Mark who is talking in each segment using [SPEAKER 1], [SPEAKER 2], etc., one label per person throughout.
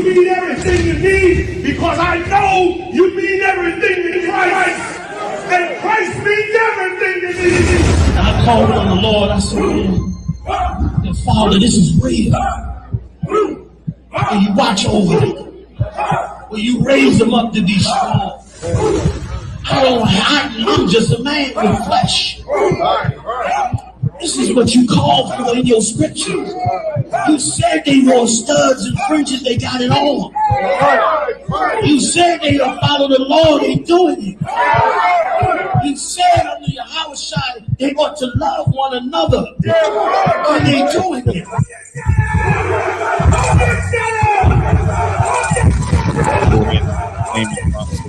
[SPEAKER 1] mean everything to me because I know you mean everything to Christ. And Christ means everything to me.
[SPEAKER 2] I called on the Lord. I said, Father, this is real. And you watch over them. Will you raise them up to be strong? I'm just a man with flesh. This is what you call for in your scriptures. You said they wore studs and fringes, they got it on. You said they will follow the law, they doing it. You said under your house shine, they ought to love one another, and they doing it.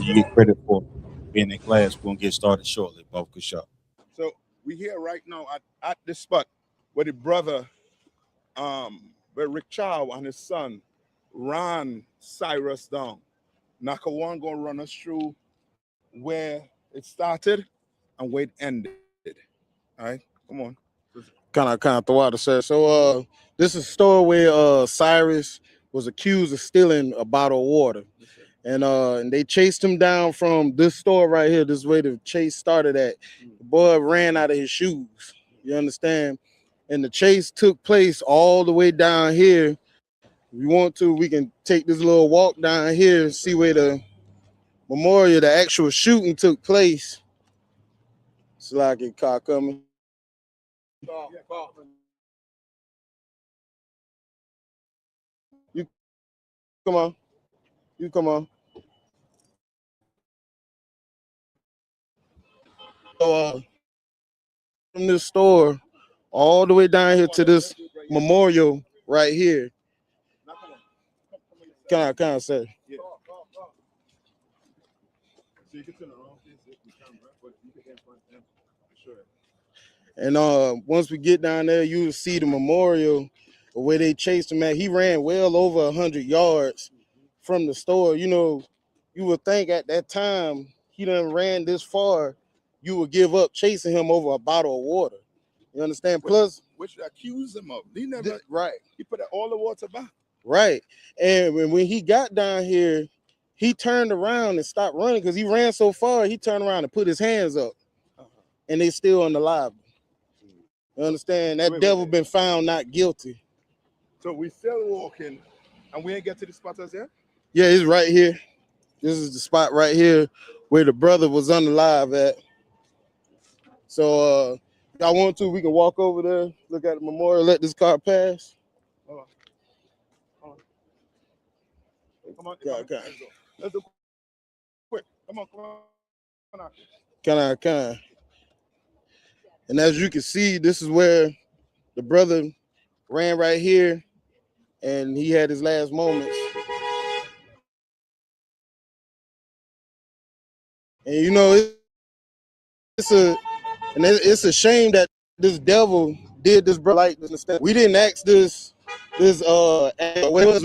[SPEAKER 3] You get credit for being in class. We're going to get started shortly. Both good shot.
[SPEAKER 4] So we're here right now at this spot where the brother, where Rick Chow and his son ran Cyrus down. Nakawan gonna run us through where it started and where it ended. All right, come on.
[SPEAKER 5] Kind of throw out the set. So this is a store where Cyrus was accused of stealing a bottle of water. And they chased him down from this store right here. This is where the chase started at. The boy ran out of his shoes. You understand? And the chase took place all the way down here. If you want to, we can take this little walk down here and see where the memorial, the actual shooting took place. It's like a car coming. You come on. You come on. So from this store all the way down here to this memorial right here. Can I say?
[SPEAKER 4] Yeah.
[SPEAKER 5] And once we get down there, you will see the memorial where they chased him at. He ran well over 100 yards from the store. You know, you would think at that time he done ran this far, you would give up chasing him over a bottle of water. You understand? Plus,
[SPEAKER 4] which accused him of. He never
[SPEAKER 5] right.
[SPEAKER 4] He put all the water back.
[SPEAKER 5] Right. And when he got down here, he turned around and stopped running because he ran so far. He turned around and put his hands up, and they still on the live. You understand? That devil been found not guilty.
[SPEAKER 4] So we still walking, and we ain't get to the spot as yet?
[SPEAKER 5] Yeah, it's right here. This is the spot right here where the brother was unalive at. So if y'all want to, we can walk over there, look at the memorial, let this car pass.
[SPEAKER 4] Come on. Let's do quick. Come on.
[SPEAKER 5] Can I? And as you can see, this is where the brother ran right here, and he had his last moments. And you know, it's a shame that this devil did this, bro. Like this, we didn't ask we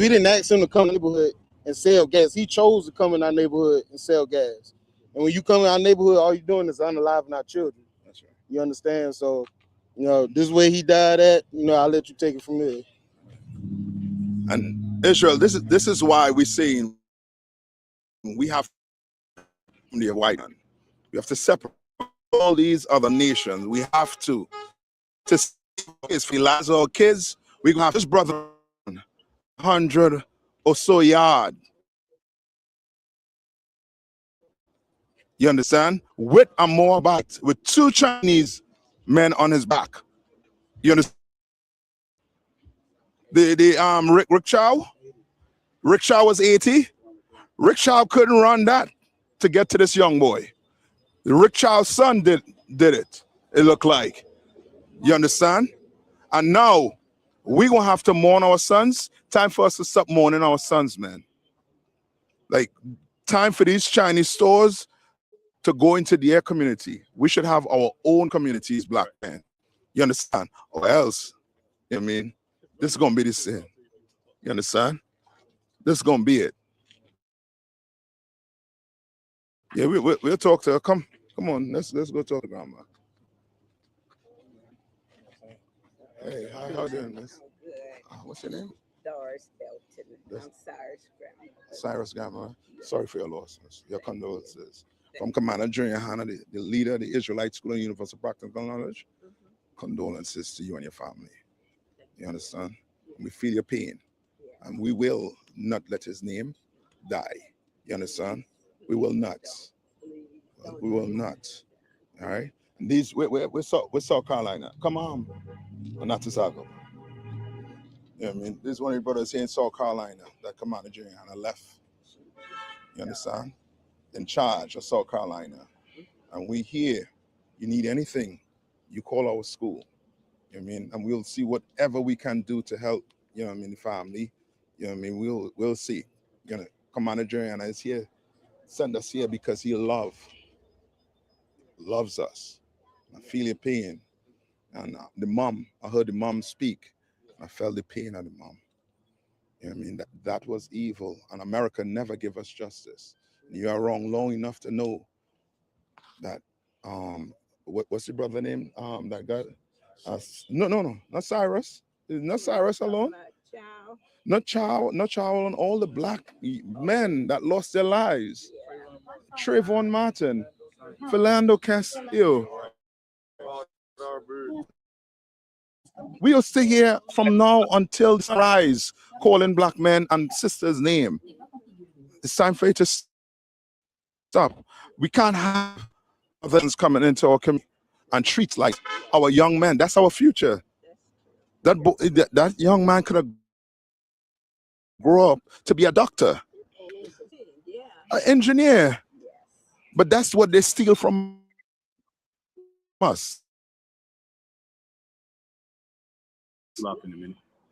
[SPEAKER 5] didn't ask him to come to the neighborhood and sell gas. He chose to come in our neighborhood and sell gas. And when you come in our neighborhood, all you're doing is unaliving our children.
[SPEAKER 4] That's right.
[SPEAKER 5] You understand? So, you know, this way he died at, you know, I'll let you take it from here.
[SPEAKER 4] And Israel, this is why we're saying we have to be a white man. We have to separate all these other nations. We have to if we lost our kids, we're gonna have this brother 100 or so yard. You understand? With a Moabite, with 2 Chinese men on his back. You understand? Rick Chow? Rick Chow was 80. Rick Chow couldn't run that to get to this young boy. Rick Chow's son did it, it looked like. You understand? And now we're gonna have to mourn our sons. Time for us to stop mourning our sons, man. Like, time for these Chinese stores to go into their community. We should have our own communities, black men. You understand? Or else, you know what I mean, this is gonna be the same. You understand? This is gonna be it. Yeah, we'll talk to her. Come on, let's go talk to grandma. Hey, how you doing, miss? What's your name?
[SPEAKER 6] Doris. Cyrus Belton. I'm Cyrus' grandma.
[SPEAKER 4] Cyrus Gamma, sorry for your losses. Your condolences. From Commander Junior Hannah, the leader of the Israelite School and Universal Practical Knowledge, condolences to you and your family. You understand? We feel your pain, and we will not let his name die. You understand? We will not. We will not. All right? And these, we're South Carolina. Come on. Not to Sago. You know what I mean? This is one of your brothers here in South Carolina that Commander Junior Hannah left. You understand? In charge of South Carolina. And we here, you need anything, you call our school. You know what I mean? And we'll see whatever we can do to help, you know what I mean, the family. You know what I mean? We'll see. You know, Commander Juliana is here, send us here because he loves us. I feel your pain. And the mom, I heard the mom speak. I felt the pain of the mom. You know what I mean? That was evil. And America never gave us justice. You are wrong long enough to know that what's your brother name? That got no, not Cyrus. Not Cyrus alone. Not Chow alone. All the black men that lost their lives. Trayvon Martin, Philando Castillo. We'll stay here from now until the rise, calling black men and sisters' name. It's time for you to stop. We can't have others coming into our community and treat like our young men. That's our future. That young man could have grown up to be a doctor, an engineer, but that's what they steal from us.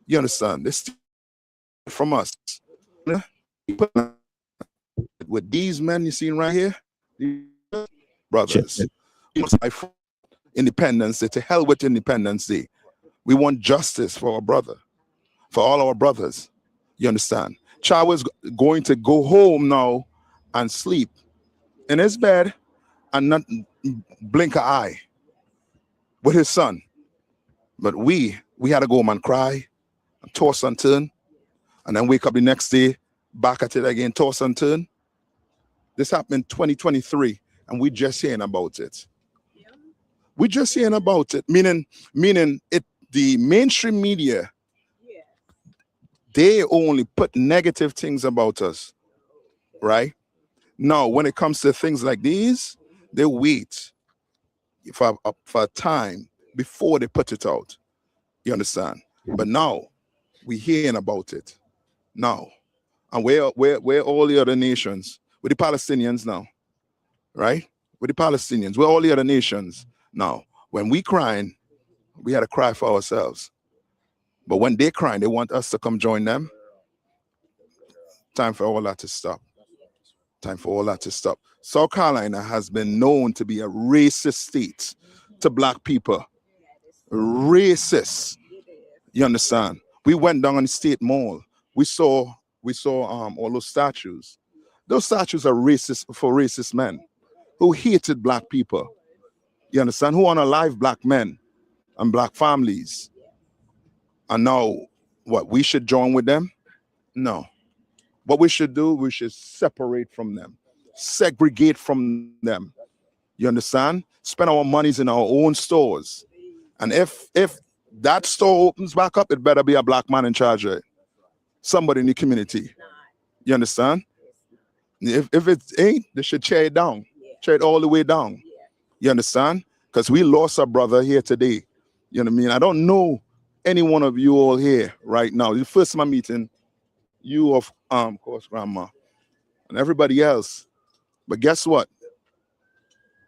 [SPEAKER 4] You understand? They steal from us. With these men you seen right here, brothers, Independence Day, to hell with Independence Day. We want justice for our brother, for all our brothers. You understand? Child is going to go home now and sleep in his bed and not blink an eye with his son. But we had to go home and cry, and toss and turn, and then wake up the next day, back at it again, toss and turn. This happened in 2023, and we just hearing about it. We just hearing about it, meaning it. The mainstream media, they only put negative things about us, right? Now, when it comes to things like these, they wait for a time before they put it out. You understand? But now we hearing about it now, and where all the other nations, with the Palestinians now, right? With the Palestinians, where all the other nations now. When we crying, we had to cry for ourselves. But when they crying, they want us to come join them. Time for all that to stop. Time for all that to stop. South Carolina has been known to be a racist state to black people. Racist. You understand? We went down on the State Mall. We saw all those statues. Those statues are racist for racist men who hated black people. You understand? Who unalive black men and black families. And now, what, we should join with them? No. What we should do, we should separate from them, segregate from them. You understand? Spend our monies in our own stores. And if that store opens back up, it better be a black man in charge of it. Somebody in the community. You understand? If it ain't, they should tear it down. Tear it all the way down. You understand? Because we lost a brother here today. You know what I mean? I don't know any one of you all here right now. The first time I'm meeting you, of course, Grandma, and everybody else. But guess what?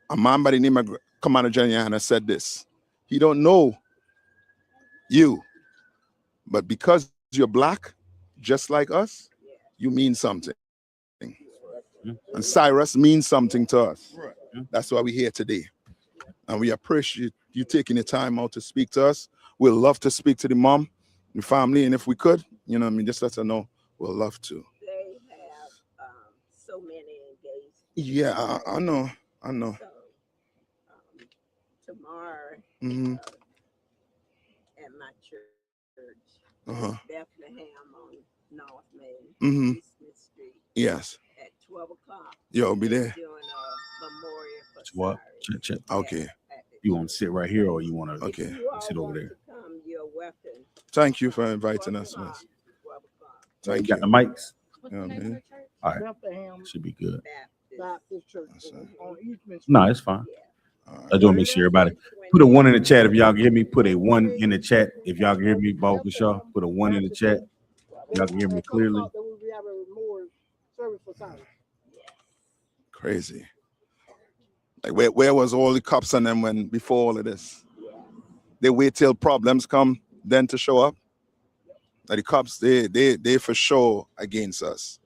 [SPEAKER 4] A man by the name of Commander YAHANNA said this. He don't know you, but because you're black, just like us, you mean something. And Cyrus means something to us. That's why we're here today. And we appreciate you taking the time out to speak to us. We'd love to speak to the mom, the family, and if we could, you know what I mean, just let her know. We'll love to.
[SPEAKER 6] They have so many engaged.
[SPEAKER 4] Yeah, I know. So,
[SPEAKER 6] tomorrow
[SPEAKER 4] mm-hmm.
[SPEAKER 6] At my church, Bethlehem on North Main,
[SPEAKER 4] Mm-hmm.
[SPEAKER 6] East Smith Street,
[SPEAKER 4] Yes.
[SPEAKER 6] at 12 o'clock.
[SPEAKER 4] Yo, be
[SPEAKER 6] They're
[SPEAKER 4] there.
[SPEAKER 6] doing a memorial for
[SPEAKER 3] What?
[SPEAKER 6] Cyrus.
[SPEAKER 3] Check.
[SPEAKER 4] Okay.
[SPEAKER 6] at the
[SPEAKER 3] You want to sit right here or you want to
[SPEAKER 4] Okay.
[SPEAKER 6] If you all
[SPEAKER 3] sit over
[SPEAKER 6] want
[SPEAKER 3] there?
[SPEAKER 6] to come, you're welcome.
[SPEAKER 4] Thank you for inviting
[SPEAKER 6] 12
[SPEAKER 4] us,
[SPEAKER 6] o'clock.
[SPEAKER 4] miss.
[SPEAKER 6] 12 o'clock.
[SPEAKER 3] You
[SPEAKER 4] Thank
[SPEAKER 3] got
[SPEAKER 4] you.
[SPEAKER 3] the mics?
[SPEAKER 4] You know what I mean?
[SPEAKER 3] All right.
[SPEAKER 5] Bethlehem
[SPEAKER 3] Should be good.
[SPEAKER 5] Baptist Church
[SPEAKER 4] That's right.
[SPEAKER 5] on Eastman Street.
[SPEAKER 3] No, it's fine.
[SPEAKER 6] Yeah.
[SPEAKER 4] All
[SPEAKER 3] I
[SPEAKER 4] right.
[SPEAKER 3] just want to make sure everybody put a 1 in the chat if y'all can hear me. Put a 1 in the chat if y'all can hear me. Both of y'all put a 1 in the chat. Y'all can hear me clearly.
[SPEAKER 4] Crazy. Like where was all the cops on them when before all of this? They wait till problems come then to show up. Like the cops, they for sure against us.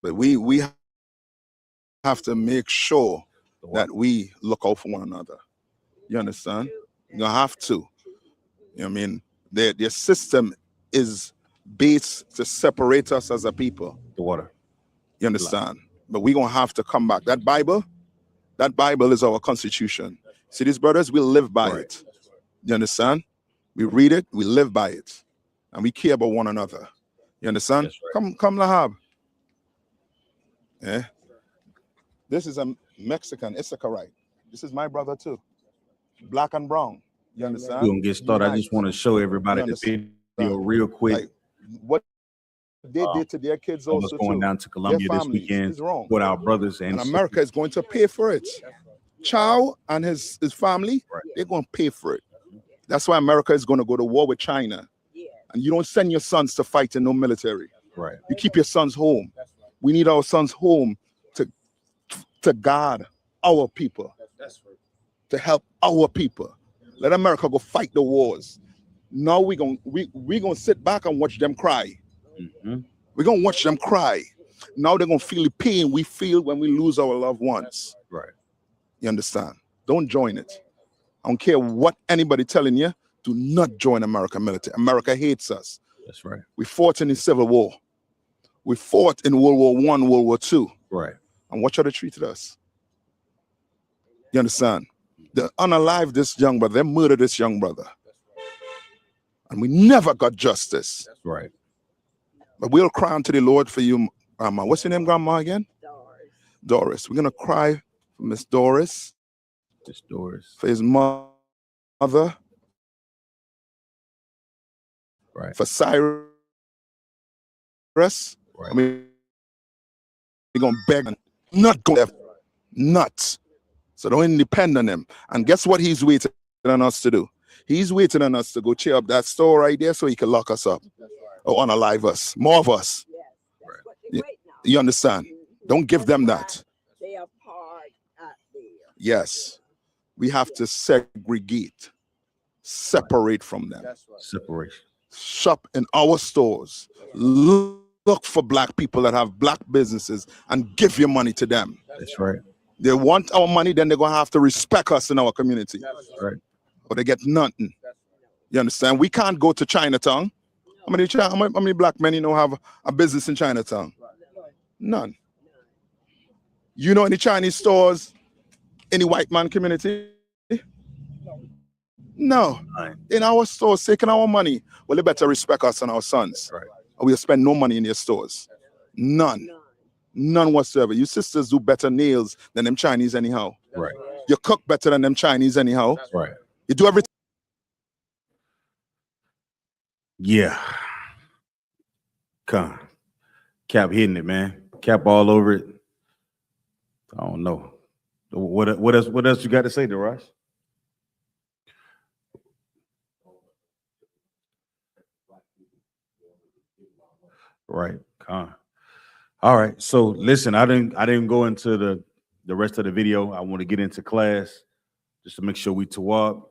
[SPEAKER 4] But we have to make sure that we look out for one another. You understand? You have to. You know what I mean? Their system is based to separate us as a people.
[SPEAKER 3] The water.
[SPEAKER 4] You understand? But we're gonna have to come back. That Bible is our constitution. See, these brothers, we live by it. You understand? We read it, we live by it, and we care about one another. You understand? Come, Lahab. Yeah. This is a Mexican Issacharite. This is my brother too. Black and brown. You understand?
[SPEAKER 3] We're gonna get started. I just want to show everybody
[SPEAKER 4] You
[SPEAKER 3] the video real quick.
[SPEAKER 4] Like what they did to their kids
[SPEAKER 3] What's
[SPEAKER 4] also
[SPEAKER 3] going
[SPEAKER 4] too.
[SPEAKER 3] down to Colombia this
[SPEAKER 4] families
[SPEAKER 3] weekend
[SPEAKER 4] is wrong.
[SPEAKER 3] with our brothers and
[SPEAKER 4] America is going to pay for it. Chow and his family,
[SPEAKER 3] Right.
[SPEAKER 4] they're going to pay for it. That's why America is going to go to war with China. And you don't send your sons to fight in no military.
[SPEAKER 3] Right.
[SPEAKER 4] You keep your sons home. We need our sons home to guard our people, to help our people. Let America go fight the wars. Now we're gonna sit back and watch them cry.
[SPEAKER 3] Mm-hmm.
[SPEAKER 4] We're gonna watch them cry. Now they're gonna feel the pain we feel when we lose our loved ones.
[SPEAKER 3] Right.
[SPEAKER 4] You understand? Don't join it. I don't care what anybody telling you. Do not join American military. America hates us.
[SPEAKER 3] That's right.
[SPEAKER 4] We fought in the Civil War. We fought in World War I, World War II.
[SPEAKER 3] Right.
[SPEAKER 4] And watch how they treated us. You understand? They unalive this young brother. They murdered this young brother. And we never got justice.
[SPEAKER 3] That's right.
[SPEAKER 4] But we'll cry unto the Lord for you, Grandma. What's your name, Grandma, again?
[SPEAKER 6] Doris.
[SPEAKER 4] Doris. We're going to cry for Miss Doris.
[SPEAKER 3] Miss Doris.
[SPEAKER 4] For his mother.
[SPEAKER 3] Right.
[SPEAKER 4] For Cyrus.
[SPEAKER 3] Right.
[SPEAKER 4] I mean, we're going to beg and not go left. Nuts. So don't depend on him. And guess what he's waiting on us to do? He's waiting on us to go cheer up that store right there so he can lock us up or unalive us. More of us.
[SPEAKER 6] Yes, that's what they wait now.
[SPEAKER 4] You understand? Don't give them that.
[SPEAKER 6] They are part out there.
[SPEAKER 4] Yes. We have to segregate, separate from them.
[SPEAKER 3] Separation.
[SPEAKER 4] Shop in our stores. Look for black people that have black businesses and give your money to them.
[SPEAKER 3] That's right.
[SPEAKER 4] They want our money, then they're going to have to respect us in our community.
[SPEAKER 3] That's right.
[SPEAKER 4] Or they get nothing. You understand? We can't go to Chinatown. How many black men you know have a business in Chinatown? None. You know any Chinese stores in the white man community? No. In our stores, taking our money. Well, they better respect us and our sons.
[SPEAKER 3] Right.
[SPEAKER 4] Or we'll spend no money in their stores. None. None whatsoever. You sisters do better nails than them Chinese anyhow.
[SPEAKER 3] Right.
[SPEAKER 4] You cook better than them Chinese anyhow.
[SPEAKER 3] Right.
[SPEAKER 4] You do everything.
[SPEAKER 3] Yeah. Come. Cap hitting it, man. Cap all over it. I don't know. What else you got to say, Darash? Right. Come. All right. So listen, I didn't go into the rest of the video. I want to get into class just to make sure we tawab.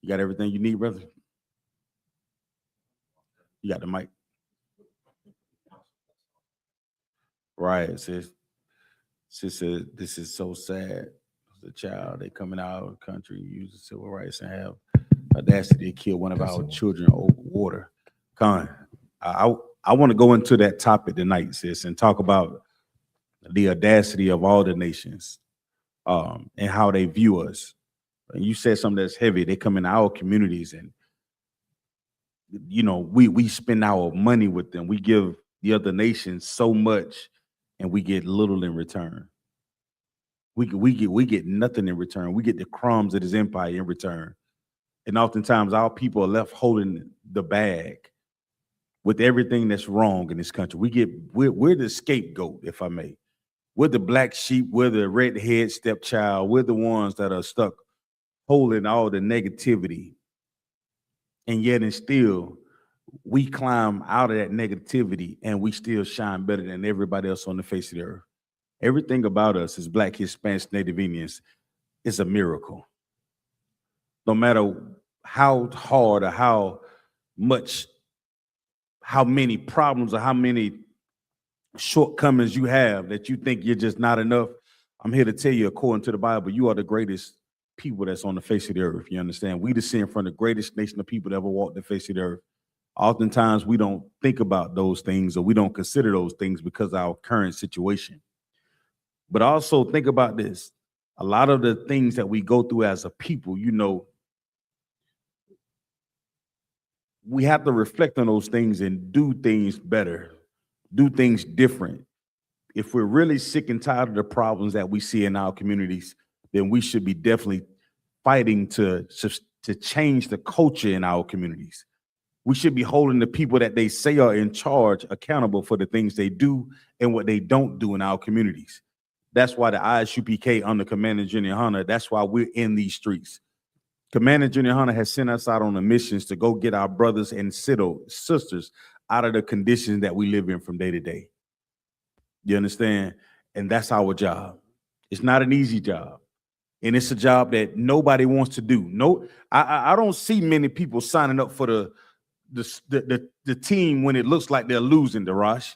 [SPEAKER 3] You got everything you need, brother? You got the mic. Right, sis. Sis said, this is so sad. The child, they coming out of the country, using civil rights and have audacity to kill one of our children over water. Con, I want to go into that topic tonight, sis, and talk about the audacity of all the nations and how they view us. And you said something that's heavy. They come in our communities and you know, we spend our money with them. We give the other nations so much, and we get little in return. We get nothing in return. We get the crumbs of his empire in return. And oftentimes our people are left holding the bag with everything that's wrong in this country. We're the scapegoat, if I may. We're the black sheep, we're the redhead stepchild, we're the ones that are stuck holding all the negativity. And yet and still, we climb out of that negativity and we still shine better than everybody else on the face of the earth. Everything about us as Black, Hispanics, Native Indians is a miracle. No matter how hard or how many problems or how many shortcomings you have that you think you're just not enough, I'm here to tell you, according to the Bible, you are the greatest people that's on the face of the earth. You understand? We descend from the greatest nation of people that ever walked the face of the earth. Oftentimes, we don't think about those things or we don't consider those things because of our current situation. But also think about this. A lot of the things that we go through as a people, you know, we have to reflect on those things and do things better, do things different. If we're really sick and tired of the problems that we see in our communities, then we should be definitely fighting to change the culture in our communities. We should be holding the people that they say are in charge accountable for the things they do and what they don't do in our communities. That's why the I.S.U.P.K under Commander Junior YAHANNA, that's why we're in these streets. Commander Junior YAHANNA has sent us out on the missions to go get our brothers and sisters out of the conditions that we live in from day to day. You understand? And that's our job. It's not an easy job. And it's a job that nobody wants to do. No, I don't see many people signing up for the team when it looks like they're losing, Darash.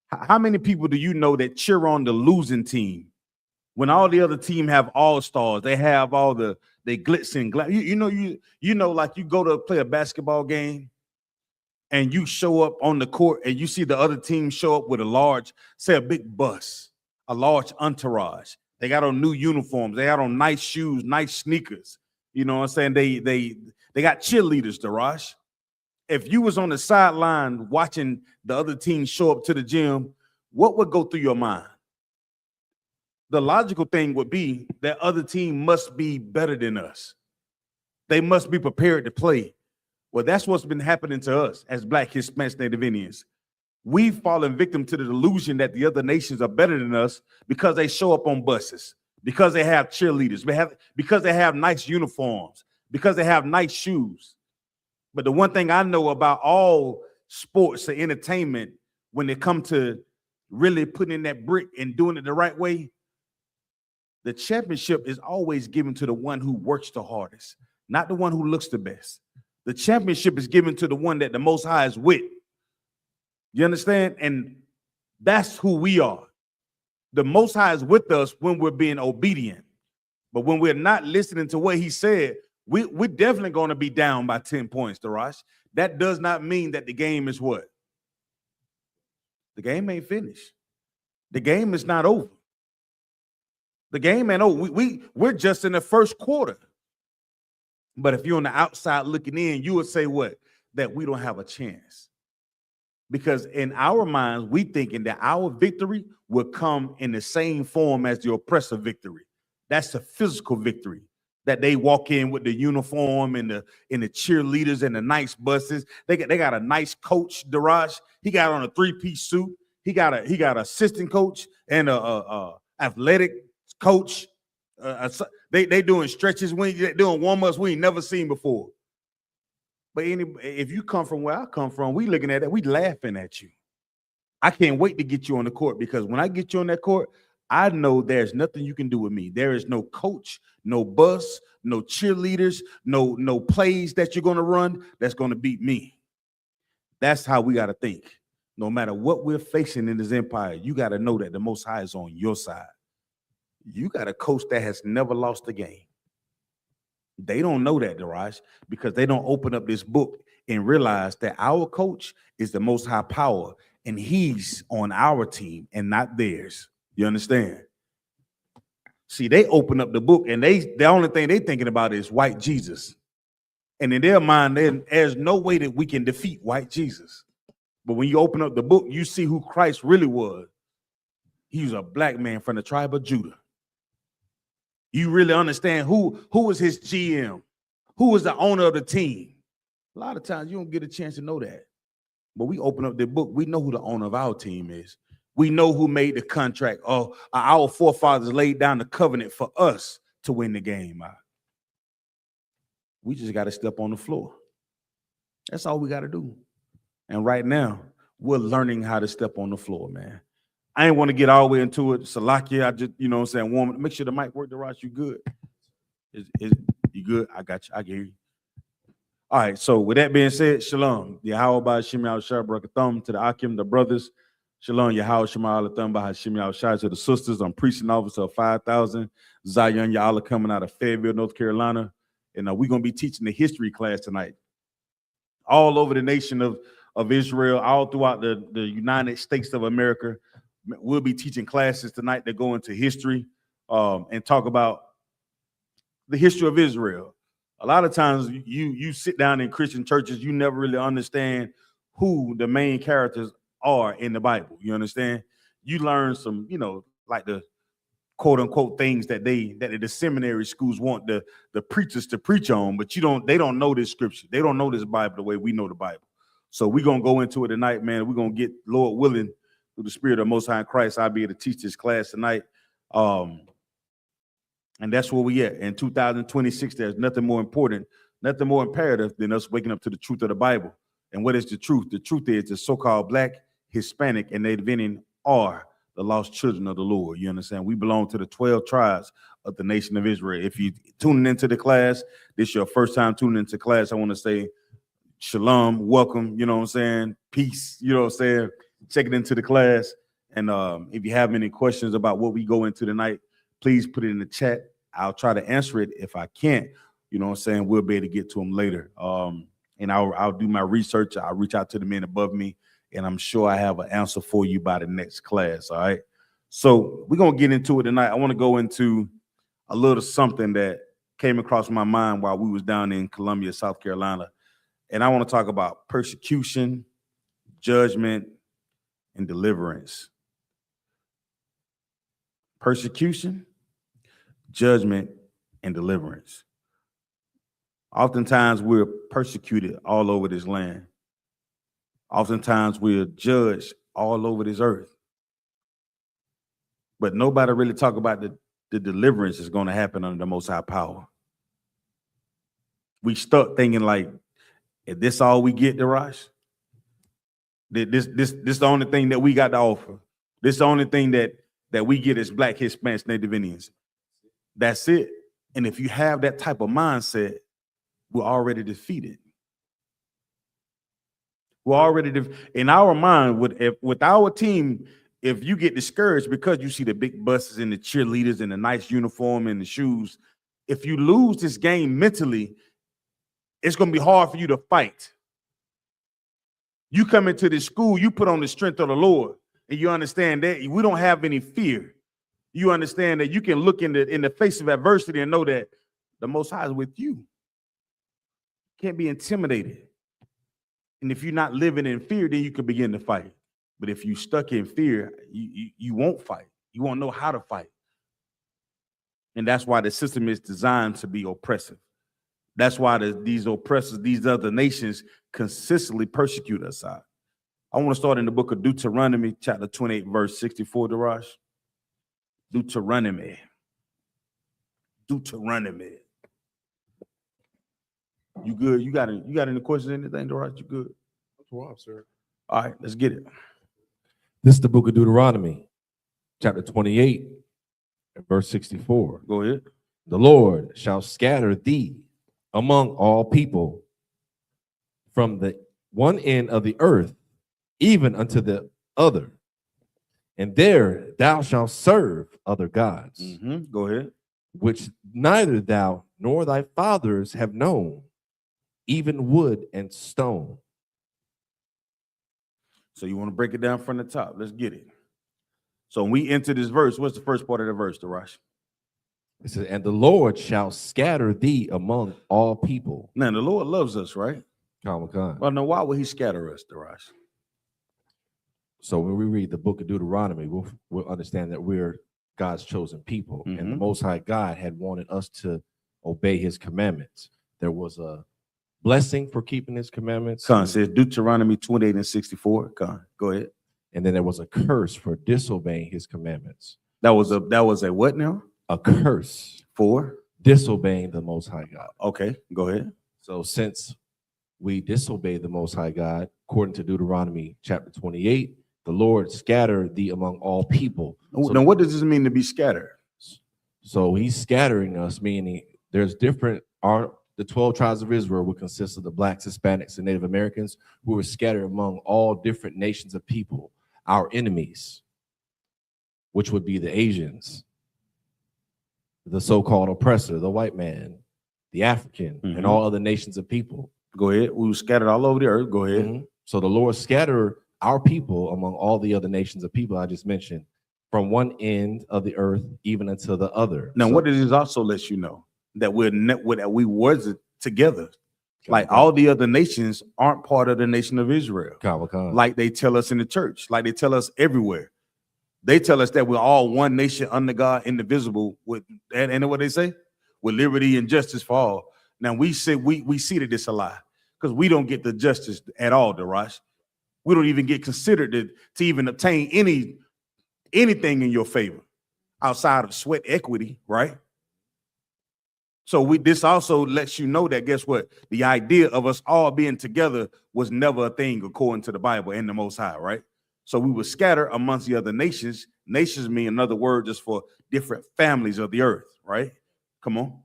[SPEAKER 3] How many people do you know that cheer on the losing team when all the other team have all-stars? They have all they glitz and glamour. You know, like you go to play a basketball game and you show up on the court and you see the other team show up with a large, say a big bus, a large entourage. They got on new uniforms. They got on nice shoes, nice sneakers. You know what I'm saying? They got cheerleaders, Darash. If you was on the sideline watching the other team show up to the gym, what would go through your mind? The logical thing would be that other team must be better than us. They must be prepared to play. Well, that's what's been happening to us as Black, Hispanics, Native Indians. We've fallen victim to the delusion that the other nations are better than us because they show up on buses, because they have cheerleaders, because they have nice uniforms, because they have nice shoes. But the one thing I know about all sports and entertainment, when it comes to really putting in that brick and doing it the right way, the championship is always given to the one who works the hardest, not the one who looks the best. The championship is given to the one that the Most High is with. You understand? And that's who we are. The Most High is with us when we're being obedient. But when we're not listening to what he said, we're definitely going to be down by 10 points, Darash. That does not mean that the game is what? The game ain't finished. The game is not over. The game ain't over. We're just in the first quarter. But if you're on the outside looking in, you would say what? That we don't have a chance. Because in our minds, we thinking that our victory will come in the same form as the oppressor victory. That's a physical victory. That they walk in with the uniform and the cheerleaders and the nice buses. They got a nice coach, Darash. He got on a 3-piece suit. He got an assistant coach and a athletic coach. They doing stretches. They doing warm-ups we ain't never seen before. But if you come from where I come from, we looking at that, we laughing at you. I can't wait to get you on the court, because when I get you on that court, I know there's nothing you can do with me. There is no coach, no bus, no cheerleaders, no plays that you're going to run that's going to beat me. That's how we got to think. No matter what we're facing in this empire, you got to know that the Most High is on your side. You got a coach that has never lost a game. They don't know that, Darash, because they don't open up this book and realize that our coach is the Most High power, and he's on our team and not theirs. You understand? See, they open up the book and the only thing they thinking about is white Jesus. And in their mind, there's no way that we can defeat white Jesus. But when you open up the book, you see who Christ really was. He was a black man from the tribe of Judah. You really understand who was his GM, who was the owner of the team. A lot of times you don't get a chance to know that. But we open up the book, we know who the owner of our team is. We know who made the contract. Oh, our forefathers laid down the covenant for us to win the game. We just got to step on the floor. That's all we got to do. And right now, we're learning how to step on the floor, man. I ain't want to get all the way into it. Salakia, I just, you know what I'm saying, warm. Make sure the mic work, Darash, you good? You good? I got you. I get you. All right, so with that being said, shalom. Yahweh Shemi al-Shah Barakatham to the Akim, the brothers. Shalom, Yahweh Shema al-Atham Shemi al-Shah to the sisters. I'm preaching officer of 5,000. Zion Ya'ala coming out of Fayetteville, North Carolina. And we're going to be teaching the history class tonight. All over the nation of Israel, all throughout the United States of America. We'll be teaching classes tonight that go into history and talk about the history of Israel. A lot of times you sit down in Christian churches, you never really understand who the main characters are in the Bible. You understand? You learn some, like the quote unquote things that the seminary schools want the preachers to preach on, but they don't know this scripture. They don't know this Bible the way we know the Bible. So we're gonna go into it tonight, man. We're gonna get, Lord willing, through the Spirit of Most High in Christ, I'll be able to teach this class tonight. And that's where we at. In 2026, there's nothing more important, nothing more imperative than us waking up to the truth of the Bible. And what is the truth? The truth is the so-called Black, Hispanic, and Native Indian are the lost children of the Lord. You understand? We belong to the 12 tribes of the nation of Israel. If you tuning into the class, this is your first time tuning into class, I want to say shalom, welcome, you know what I'm saying? Peace, you know what I'm saying? Check it into the class. And if you have any questions about what we go into tonight, please put it in the chat. I'll try to answer it. If I can't, you know what I'm saying, we'll be able to get to them later. And I'll do my research. I'll reach out to the men above me, and I'm sure I have an answer for you by the next class, all right? So we're going to get into it tonight. I want to go into a little something that came across my mind while we was down in Columbia, South Carolina. And I want to talk about persecution, judgment, and deliverance. Persecution, judgment, and deliverance. Oftentimes we're persecuted all over this land. Oftentimes we're judged all over this earth. But nobody really talk about the deliverance is going to happen under the Most High power. We stuck thinking like, is this all we get, Darash? This the only thing that we got to offer. This the only thing that we get as Black, Hispanics, Native Indians. That's it. And if you have that type of mindset, we're already defeated. We're already in our mind with our team. If you get discouraged because you see the big buses and the cheerleaders and the nice uniform and the shoes, if you lose this game mentally, it's going to be hard for you to fight. You come into this school, you put on the strength of the Lord, and you understand that we don't have any fear. You understand that you can look in the face of adversity and know that the Most High is with you. Can't be intimidated. And if you're not living in fear, then you can begin to fight. But if you're stuck in fear, you won't fight. You won't know how to fight. And that's why the system is designed to be oppressive. That's why these oppressors, these other nations consistently persecute us. I want to start in the book of Deuteronomy, chapter 28, verse 64, Darash. Deuteronomy. You good? You got any questions, anything, Darash? You good?
[SPEAKER 7] Wow, sir.
[SPEAKER 3] All right, let's get it.
[SPEAKER 7] This is the book of Deuteronomy, chapter 28, and verse 64.
[SPEAKER 3] Go ahead.
[SPEAKER 7] The Lord shall scatter thee among all people from the one end of the earth, even unto the other. And there thou shalt serve other gods,
[SPEAKER 3] Go ahead.
[SPEAKER 7] which neither thou nor thy fathers have known, even wood and stone.
[SPEAKER 3] So you want to break it down from the top. Let's get it. So when we enter this verse, what's the first part of the verse, Darash?
[SPEAKER 7] It says, and the Lord shall scatter thee among all people.
[SPEAKER 3] Now the Lord loves us, right?
[SPEAKER 7] Comic-Con.
[SPEAKER 3] Well, now why would he scatter us, Darash?
[SPEAKER 7] So when we read the book of Deuteronomy, we'll understand that we're God's chosen people. And the Most High God had wanted us to obey his commandments. There was a blessing for keeping his commandments.
[SPEAKER 3] Con says Deuteronomy 28 and 64. Con, go ahead.
[SPEAKER 7] And then there was a curse for disobeying his commandments.
[SPEAKER 3] That was a what now?
[SPEAKER 7] A curse
[SPEAKER 3] For
[SPEAKER 7] disobeying the Most High God.
[SPEAKER 3] Okay, go ahead.
[SPEAKER 7] So since we disobey the Most High God, according to Deuteronomy chapter 28, the Lord scattered thee among all people. So
[SPEAKER 3] now, what does this mean to be scattered?
[SPEAKER 7] So he's scattering us, meaning there's different, the 12 tribes of Israel would consist of the blacks, Hispanics, and Native Americans who were scattered among all different nations of people, our enemies, which would be the Asians, the so-called oppressor, the white man, the African, and all other nations of people.
[SPEAKER 3] Go ahead. We were scattered all over the earth. Go ahead.
[SPEAKER 7] So the Lord scattered our people among all the other nations of people I just mentioned, from one end of the earth even until the other.
[SPEAKER 3] Now, what does this also let you know? That we wasn't together. Like all the other nations aren't part of the nation of Israel. Like they tell us in the church, like they tell us everywhere. They tell us that we're all one nation under God, indivisible, with and what they say? With liberty and justice for all. Now we say we see that it's a lie because we don't get the justice at all, Darash. We don't even get considered to even obtain anything in your favor outside of sweat equity, right? So this also lets you know that guess what? The idea of us all being together was never a thing according to the Bible and the Most High, right? So we were scattered amongst the other nations. Nations mean another word just for different families of the earth, right? Come on.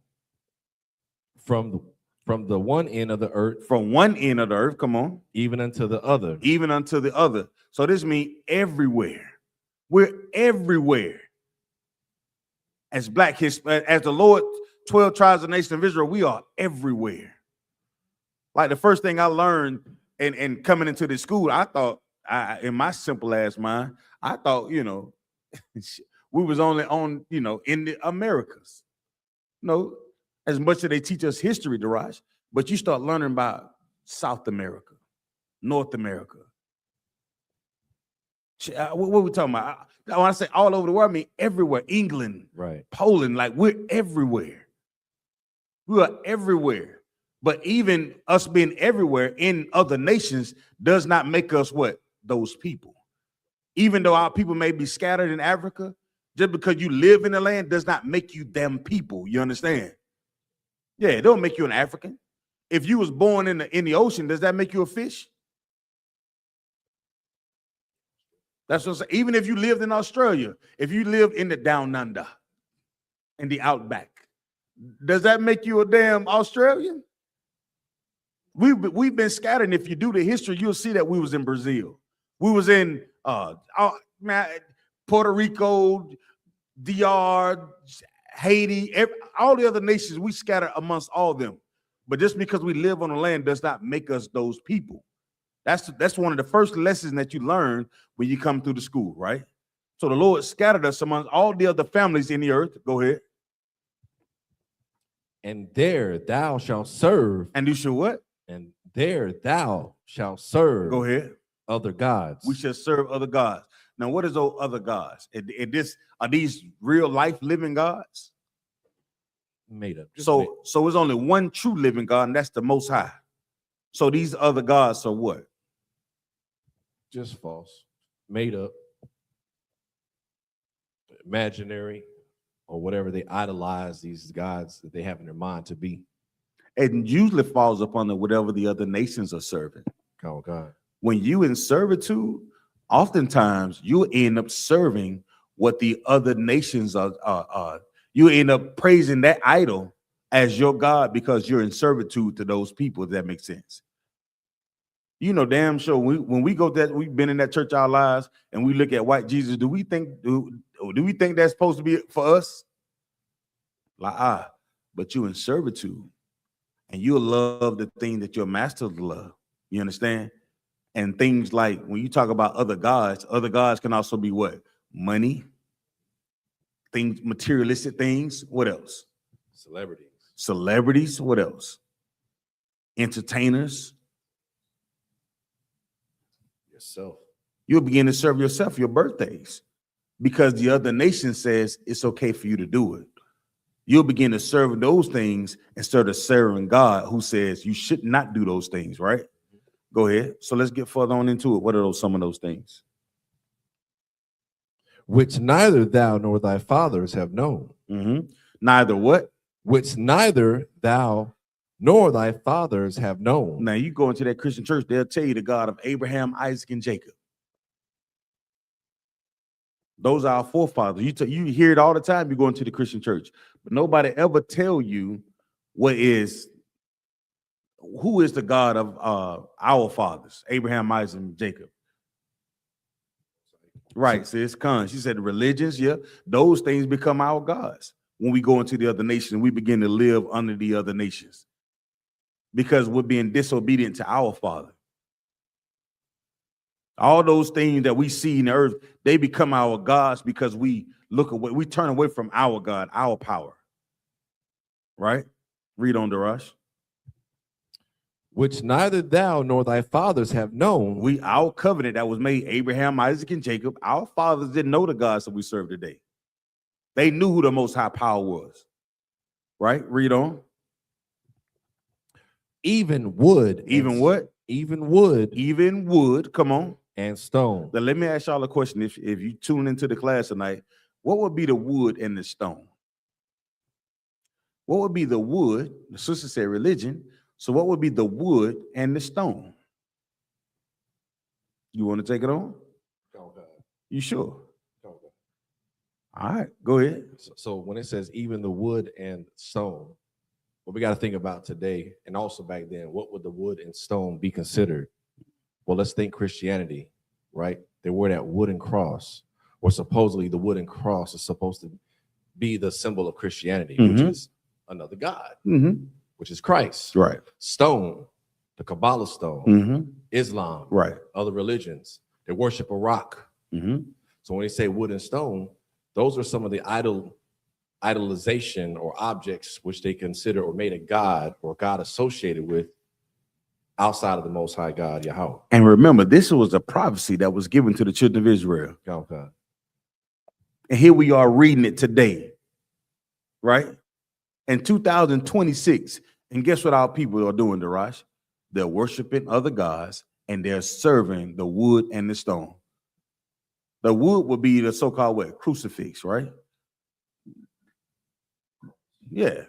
[SPEAKER 7] From the one end of the earth.
[SPEAKER 3] From one end of the earth, come on.
[SPEAKER 7] Even unto the other.
[SPEAKER 3] Even unto the other. So this means everywhere. We're everywhere. As black history, as the Lord, 12 tribes of the nation of Israel, we are everywhere. Like the first thing I learned and coming into this school, I thought, in my simple ass mind, I thought, we was only on, in the Americas. No, as much as they teach us history, Daraj, but you start learning about South America, North America. What are we talking about? When I say all over the world, I mean everywhere. England,
[SPEAKER 7] right?
[SPEAKER 3] Poland, like we're everywhere. We are everywhere. But even us being everywhere in other nations does not make us what? Those people. Even though our people may be scattered in Africa, just because you live in the land does not make you them people. You understand? Yeah, it don't make you an African. If you was born in the ocean, does that make you a fish? That's what I'm saying. Even if you lived in Australia, if you lived in the down under, in the outback, does that make you a damn Australian? We've been scattered. And if you do the history, you'll see that we was in Brazil. We was in Puerto Rico, DR, Haiti, all the other nations, we scattered amongst all of them. But just because we live on the land does not make us those people. That's one of the first lessons that you learn when you come through the school, right? So the Lord scattered us among all the other families in the earth. Go ahead.
[SPEAKER 7] And there thou shalt serve.
[SPEAKER 3] And you shall what?
[SPEAKER 7] And there thou shalt serve.
[SPEAKER 3] Go ahead.
[SPEAKER 7] Other gods.
[SPEAKER 3] We shall serve other gods. Now, what is those other gods? Are these real life living gods?
[SPEAKER 7] Made up.
[SPEAKER 3] So it's only one true living God, and that's the Most High. So these other gods are what?
[SPEAKER 7] Just false. Made up. Imaginary, or whatever they idolize these gods that they have in their mind to be.
[SPEAKER 3] And usually falls upon whatever the other nations are serving.
[SPEAKER 7] Oh, God.
[SPEAKER 3] When you in servitude, oftentimes you end up serving what the other nations are. You end up praising that idol as your God because you're in servitude to those people, if that makes sense. You know, damn sure when we go that we've been in that church our lives and we look at white Jesus, do we think that's supposed to be for us? Like, but you're in servitude and you'll love the thing that your masters love. You understand? And things like when you talk about other gods can also be what? Money, things, materialistic things. What else?
[SPEAKER 7] Celebrities.
[SPEAKER 3] Celebrities. What else? Entertainers.
[SPEAKER 7] Yourself.
[SPEAKER 3] You'll begin to serve yourself your birthdays because the other nation says it's okay for you to do it. You'll begin to serve those things instead of serving God, who says you should not do those things, right? Go ahead. So let's get further on into it. What are some of those things?
[SPEAKER 7] Which neither thou nor thy fathers have known.
[SPEAKER 3] Neither what?
[SPEAKER 7] Which neither thou nor thy fathers have known.
[SPEAKER 3] Now you go into that Christian church, they'll tell you the God of Abraham, Isaac, and Jacob. Those are our forefathers. You hear it all the time. You go into the Christian church, but nobody ever tell you who is the God of our fathers, Abraham, Isaac, and Jacob. Right, sis. She said the religions, yeah, those things become our gods when we go into the other nations and we begin to live under the other nations because we're being disobedient to our Father. All those things that we see in the earth, they become our gods because we look away, we turn away from our God, our power. Right? Read on, Darash.
[SPEAKER 7] Which neither thou nor thy fathers have known.
[SPEAKER 3] Our covenant that was made, Abraham, Isaac, and Jacob, our fathers didn't know the gods that we serve today. They knew who the most high power was. Right? Read on.
[SPEAKER 7] Even wood.
[SPEAKER 3] Even what?
[SPEAKER 7] Even wood.
[SPEAKER 3] Even wood. Come on.
[SPEAKER 7] And stone.
[SPEAKER 3] Now, let me ask y'all a question. If you tune into the class tonight, what would be the wood and the stone? What would be the wood? The sister said religion. So what would be the wood and the stone? You want to take it on?
[SPEAKER 7] Okay.
[SPEAKER 3] You sure?
[SPEAKER 7] Okay.
[SPEAKER 3] All right, go ahead.
[SPEAKER 7] So when it says even the wood and stone, what we got to think about today, and also back then, what would the wood and stone be considered? Well, let's think Christianity, right? They wore that wooden cross, or supposedly the wooden cross is supposed to be the symbol of Christianity, which is another God, which is Christ.
[SPEAKER 3] Right.
[SPEAKER 7] Stone, the Kabbalah stone, Islam,
[SPEAKER 3] right.
[SPEAKER 7] Other religions, they worship a rock. So when they say wood and stone, those are some of the idolization or objects which they consider or made a God or God associated with outside of the Most High God, Yahweh.
[SPEAKER 3] And remember, this was a prophecy that was given to the children of Israel.
[SPEAKER 7] Okay.
[SPEAKER 3] And here we are reading it today, right? In 2026. And guess what our people are doing, Darash? They're worshiping other gods and they're serving the wood and the stone. The wood would be the so-called what? Crucifix, right? Yeah.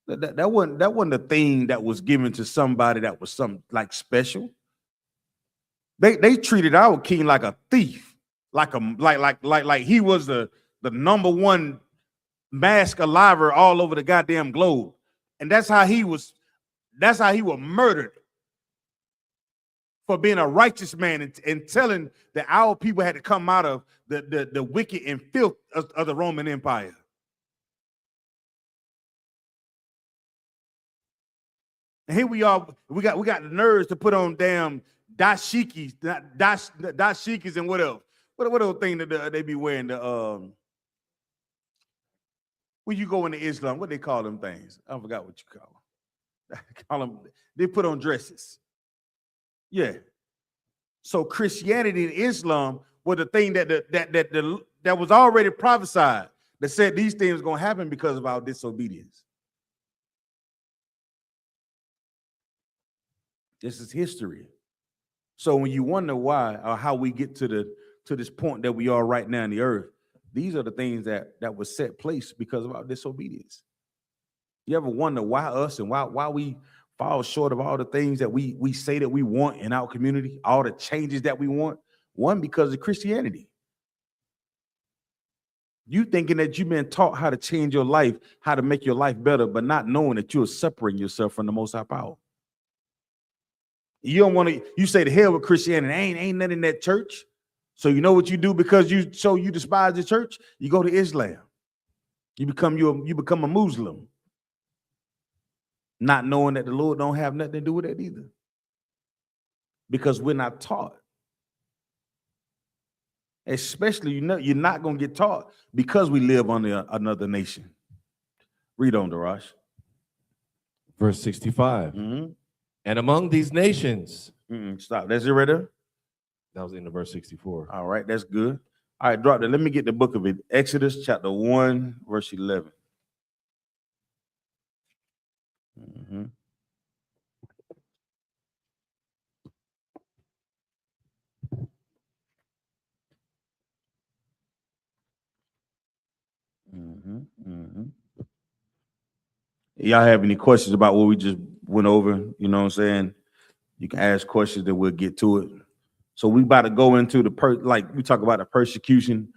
[SPEAKER 3] That wasn't the thing that was given to somebody that was something like special. They treated our king like a thief, like he was the number one mask aliver all over the goddamn globe. And that's how he was murdered for being a righteous man and telling that our people had to come out of the wicked and filth of the Roman Empire. And here we are, we got the nerves to put on damn dashikis and what else? What those things that they be wearing? When you go into Islam, what they call them things? I forgot what you call them. Call them. They put on dresses. Yeah. So Christianity and Islam were the thing that was already prophesied that said these things were going to happen because of our disobedience. This is history. So when you wonder why or how we get to this point that we are right now in the earth, these are the things that was set place because of our disobedience. You ever wonder why us and why we fall short of all the things that we say that we want in our community, all the changes that we want? One, because of Christianity. You thinking that you've been taught how to change your life, how to make your life better, but not knowing that you're separating yourself from the Most High power. You don't want to, you say to hell with Christianity, ain't nothing in that church. So you know what you do because you despise the church? You go to Islam. You become a Muslim. Not knowing that the Lord don't have nothing to do with that either. Because we're not taught. Especially, you're not going to get taught because we live under another nation. Read on, Darash.
[SPEAKER 7] Verse 65.
[SPEAKER 3] Mm-hmm.
[SPEAKER 7] And among these nations.
[SPEAKER 3] Stop. That's it right there?
[SPEAKER 7] That was in the verse 64.
[SPEAKER 3] All right, that's good. All right, drop that. Let me get the book of it. Exodus chapter 1, verse 11. Mm-hmm. Mm-hmm. Mm-hmm. Y'all have any questions about what we just went over? You know what I'm saying? You can ask questions and we'll get to it. So we about to go into like we talk about the persecution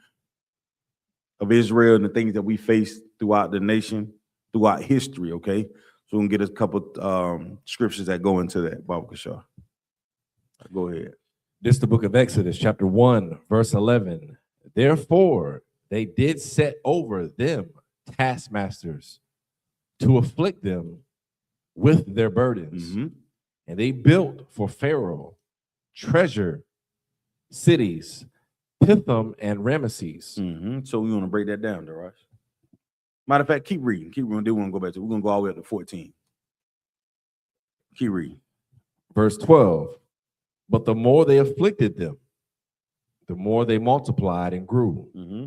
[SPEAKER 3] of Israel and the things that we face throughout the nation, throughout history, okay? So we can get a couple scriptures that go into that. Baba Kashar. Go ahead.
[SPEAKER 7] This is the book of Exodus, chapter 1, verse 11. Therefore, they did set over them taskmasters to afflict them with their burdens.
[SPEAKER 3] Mm-hmm.
[SPEAKER 7] And they built for Pharaoh treasure cities, Pithom and Ramesses.
[SPEAKER 3] Mm-hmm. So we want to break that down, Darash. Matter of fact, keep reading. Keep reading. They want to go back to. We're going to go all the way up to 14. Keep reading.
[SPEAKER 7] Verse 12. But the more they afflicted them, the more they multiplied and grew.
[SPEAKER 3] Mm-hmm.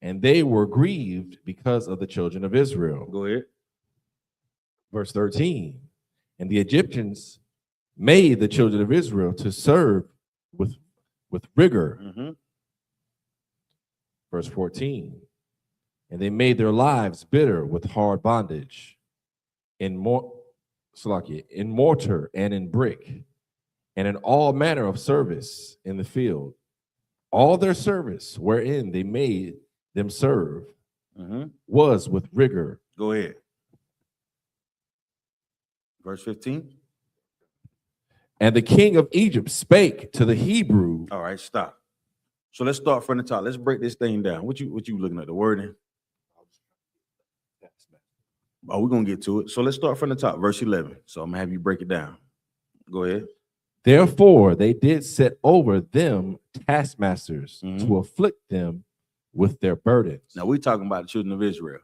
[SPEAKER 7] And they were grieved because of the children of Israel.
[SPEAKER 3] Go ahead.
[SPEAKER 7] Verse 13. And the Egyptians made the children of Israel to serve with rigor.
[SPEAKER 3] Mm-hmm.
[SPEAKER 7] Verse 14. And they made their lives bitter with hard bondage in mortar and in brick, and in all manner of service in the field. All their service wherein they made them serve was with rigor.
[SPEAKER 3] Go ahead. Verse 15.
[SPEAKER 7] And the king of Egypt spake to the Hebrew.
[SPEAKER 3] All right, stop. So let's start from the top. Let's break this thing down. What you looking at? The wording? Oh, we're gonna get to it. So let's start from the top, verse 11. So I'm gonna have you break it down. Go ahead.
[SPEAKER 7] Therefore, they did set over them taskmasters to afflict them with their burdens.
[SPEAKER 3] Now we're talking about the children of Israel.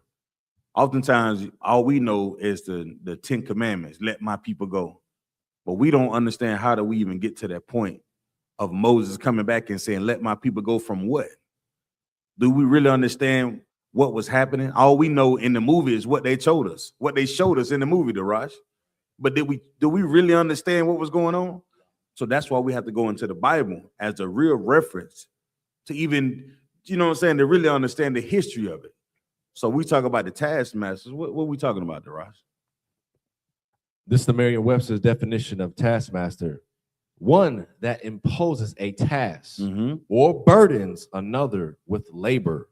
[SPEAKER 3] Oftentimes, all we know is the 10 commandments, let my people go. But we don't understand how do we even get to that point of Moses coming back and saying, let my people go from what? Do we really understand what was happening? All we know in the movie is what they showed us in the movie, Darash. But do we really understand what was going on? So that's why we have to go into the Bible as a real reference to even, you know what I'm saying, to really understand the history of it. So we talk about the taskmasters. What are we talking about, Darash?
[SPEAKER 7] This is the Merriam-Webster's definition of taskmaster. One that imposes a task or burdens another with labor.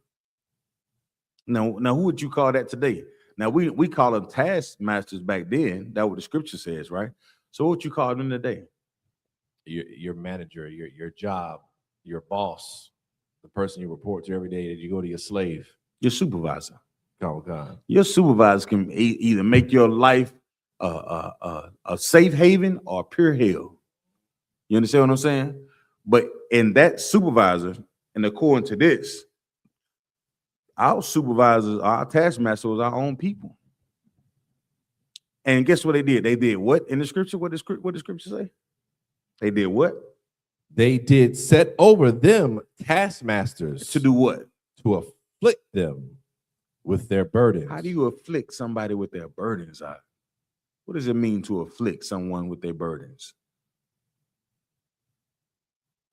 [SPEAKER 3] Now, who would you call that today? Now, we call them taskmasters back then. That's what the scripture says, right? So what you call them today?
[SPEAKER 7] Your manager, your job, your boss, the person you report to every day that you go to your slave.
[SPEAKER 3] Your supervisor.
[SPEAKER 7] Oh, God.
[SPEAKER 3] Your supervisor can either make your life a safe haven or pure hell. You understand what I'm saying? But in that supervisor, and according to this, our supervisors, our taskmaster was our own people. And guess what they did? They did what in the scripture? What did the scripture say? They did what?
[SPEAKER 7] They did set over them taskmasters.
[SPEAKER 3] To do what?
[SPEAKER 7] To afflict them with their burdens.
[SPEAKER 3] How do you afflict somebody with their burdens? What does it mean to afflict someone with their burdens?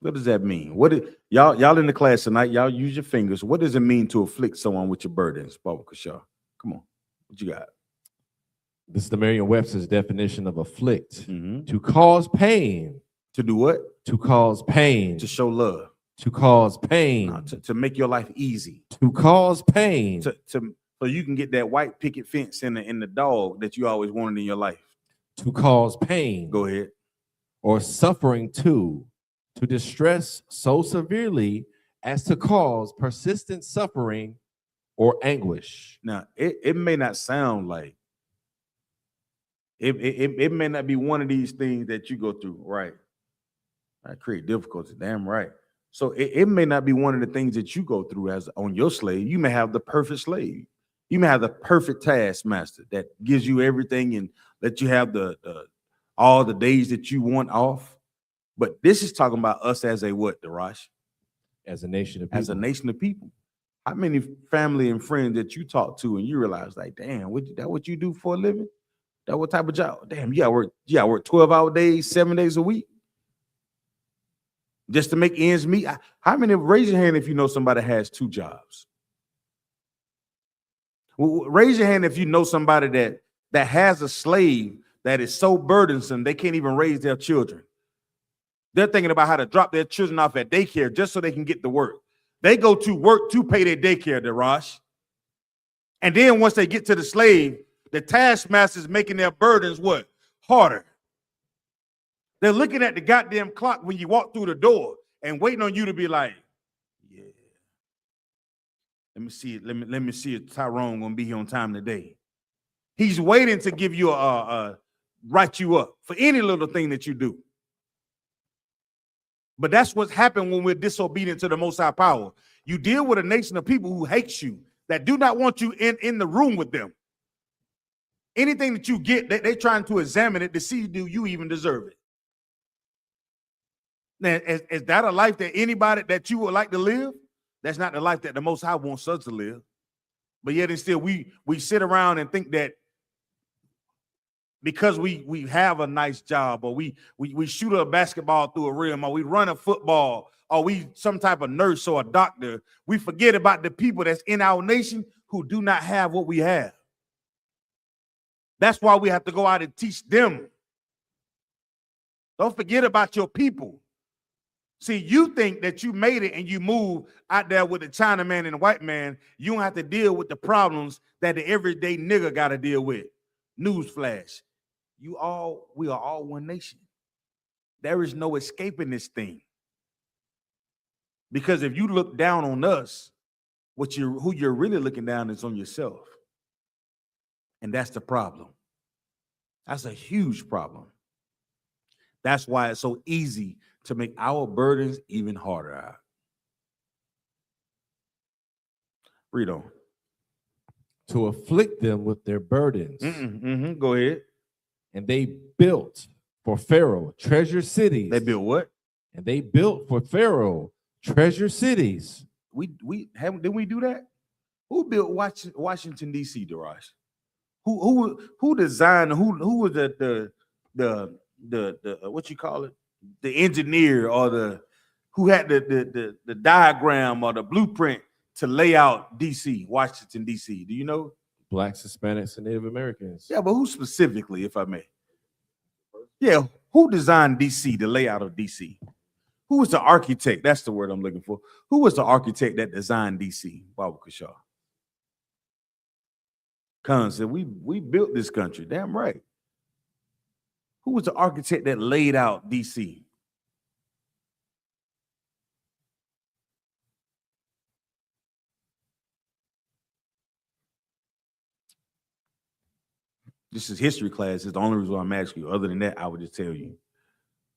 [SPEAKER 3] What does that mean? Y'all in the class tonight, y'all use your fingers. What does it mean to afflict someone with your burdens? Baba Kashar. Come on. What you got?
[SPEAKER 7] This is the Merriam-Webster's definition of afflict. To cause pain.
[SPEAKER 3] To do what?
[SPEAKER 7] To cause pain.
[SPEAKER 3] To show love.
[SPEAKER 7] To cause pain.
[SPEAKER 3] No, to make your life easy.
[SPEAKER 7] To cause pain.
[SPEAKER 3] So you can get that white picket fence in the dog that you always wanted in your life.
[SPEAKER 7] To cause pain.
[SPEAKER 3] Go ahead.
[SPEAKER 7] Or suffering to distress so severely as to cause persistent suffering or anguish.
[SPEAKER 3] Now, it may not sound like it may not be one of these things that you go through, right? I create difficulty, damn right. So it may not be one of the things that you go through as on your slave. You may have the perfect slave. You may have the perfect taskmaster that gives you everything and let you have the all the days that you want off. But this is talking about us as a what, Darash?
[SPEAKER 7] As a nation of people.
[SPEAKER 3] As a nation of people. How many family and friends that you talk to and you realize, like, damn, that what you do for a living? That what type of job? Damn, you gotta work 12-hour days, 7 days a week, just to make ends meet. How many, raise your hand if you know somebody has 2 jobs? Well, raise your hand if you know somebody that has a slave that is so burdensome they can't even raise their children. They're thinking about how to drop their children off at daycare just so they can get to work. They go to work to pay their daycare, Darash. And then once they get to the slave, the taskmaster is making their burdens what? Harder. They're looking at the goddamn clock when you walk through the door and waiting on you to be like, yeah. Let me see it. Let me see if Tyrone gonna be here on time today. He's waiting to give you write you up for any little thing that you do. But that's what's happened when we're disobedient to the Most High power. You deal with a nation of people who hates you, that do not want you in the room with them. Anything that you get, they're trying to examine it to see, do you even deserve it? Now, is that a life that anybody that you would like to live? That's not the life that the Most High wants us to live. But yet and still, we sit around and think that because we have a nice job, or we shoot a basketball through a rim, or we run a football, or we some type of nurse or a doctor, we forget about the people that's in our nation who do not have what we have. That's why we have to go out and teach them. Don't forget about your people. See, you think that you made it and you move out there with the Chinaman and the white man, you don't have to deal with the problems that the everyday nigga got to deal with. Newsflash. We are all one nation. There is no escaping this thing. Because if you look down on us, who you're really looking down is on yourself. And that's the problem. That's a huge problem. That's why it's so easy to make our burdens even harder. Read on.
[SPEAKER 7] To afflict them with their burdens.
[SPEAKER 3] Go ahead.
[SPEAKER 7] And they built for Pharaoh treasure cities.
[SPEAKER 3] They built what?
[SPEAKER 7] And they built for Pharaoh treasure cities.
[SPEAKER 3] Didn't we do that? Who built Washington D.C., Darash? Who designed? Who was the what you call it? The engineer, or who had the diagram or the blueprint to lay out D.C., Washington D.C.? Do you know?
[SPEAKER 7] Blacks, Hispanics, and Native Americans.
[SPEAKER 3] Yeah, but who specifically, if I may? Yeah, who designed D.C., the layout of D.C.? Who was the architect? That's the word I'm looking for. Who was the architect that designed D.C.? Baba Kashaw. Khan said, we built this country. Damn right. Who was the architect that laid out D.C.? This is history class. It's the only reason why I'm asking you. Other than that, I would just tell you.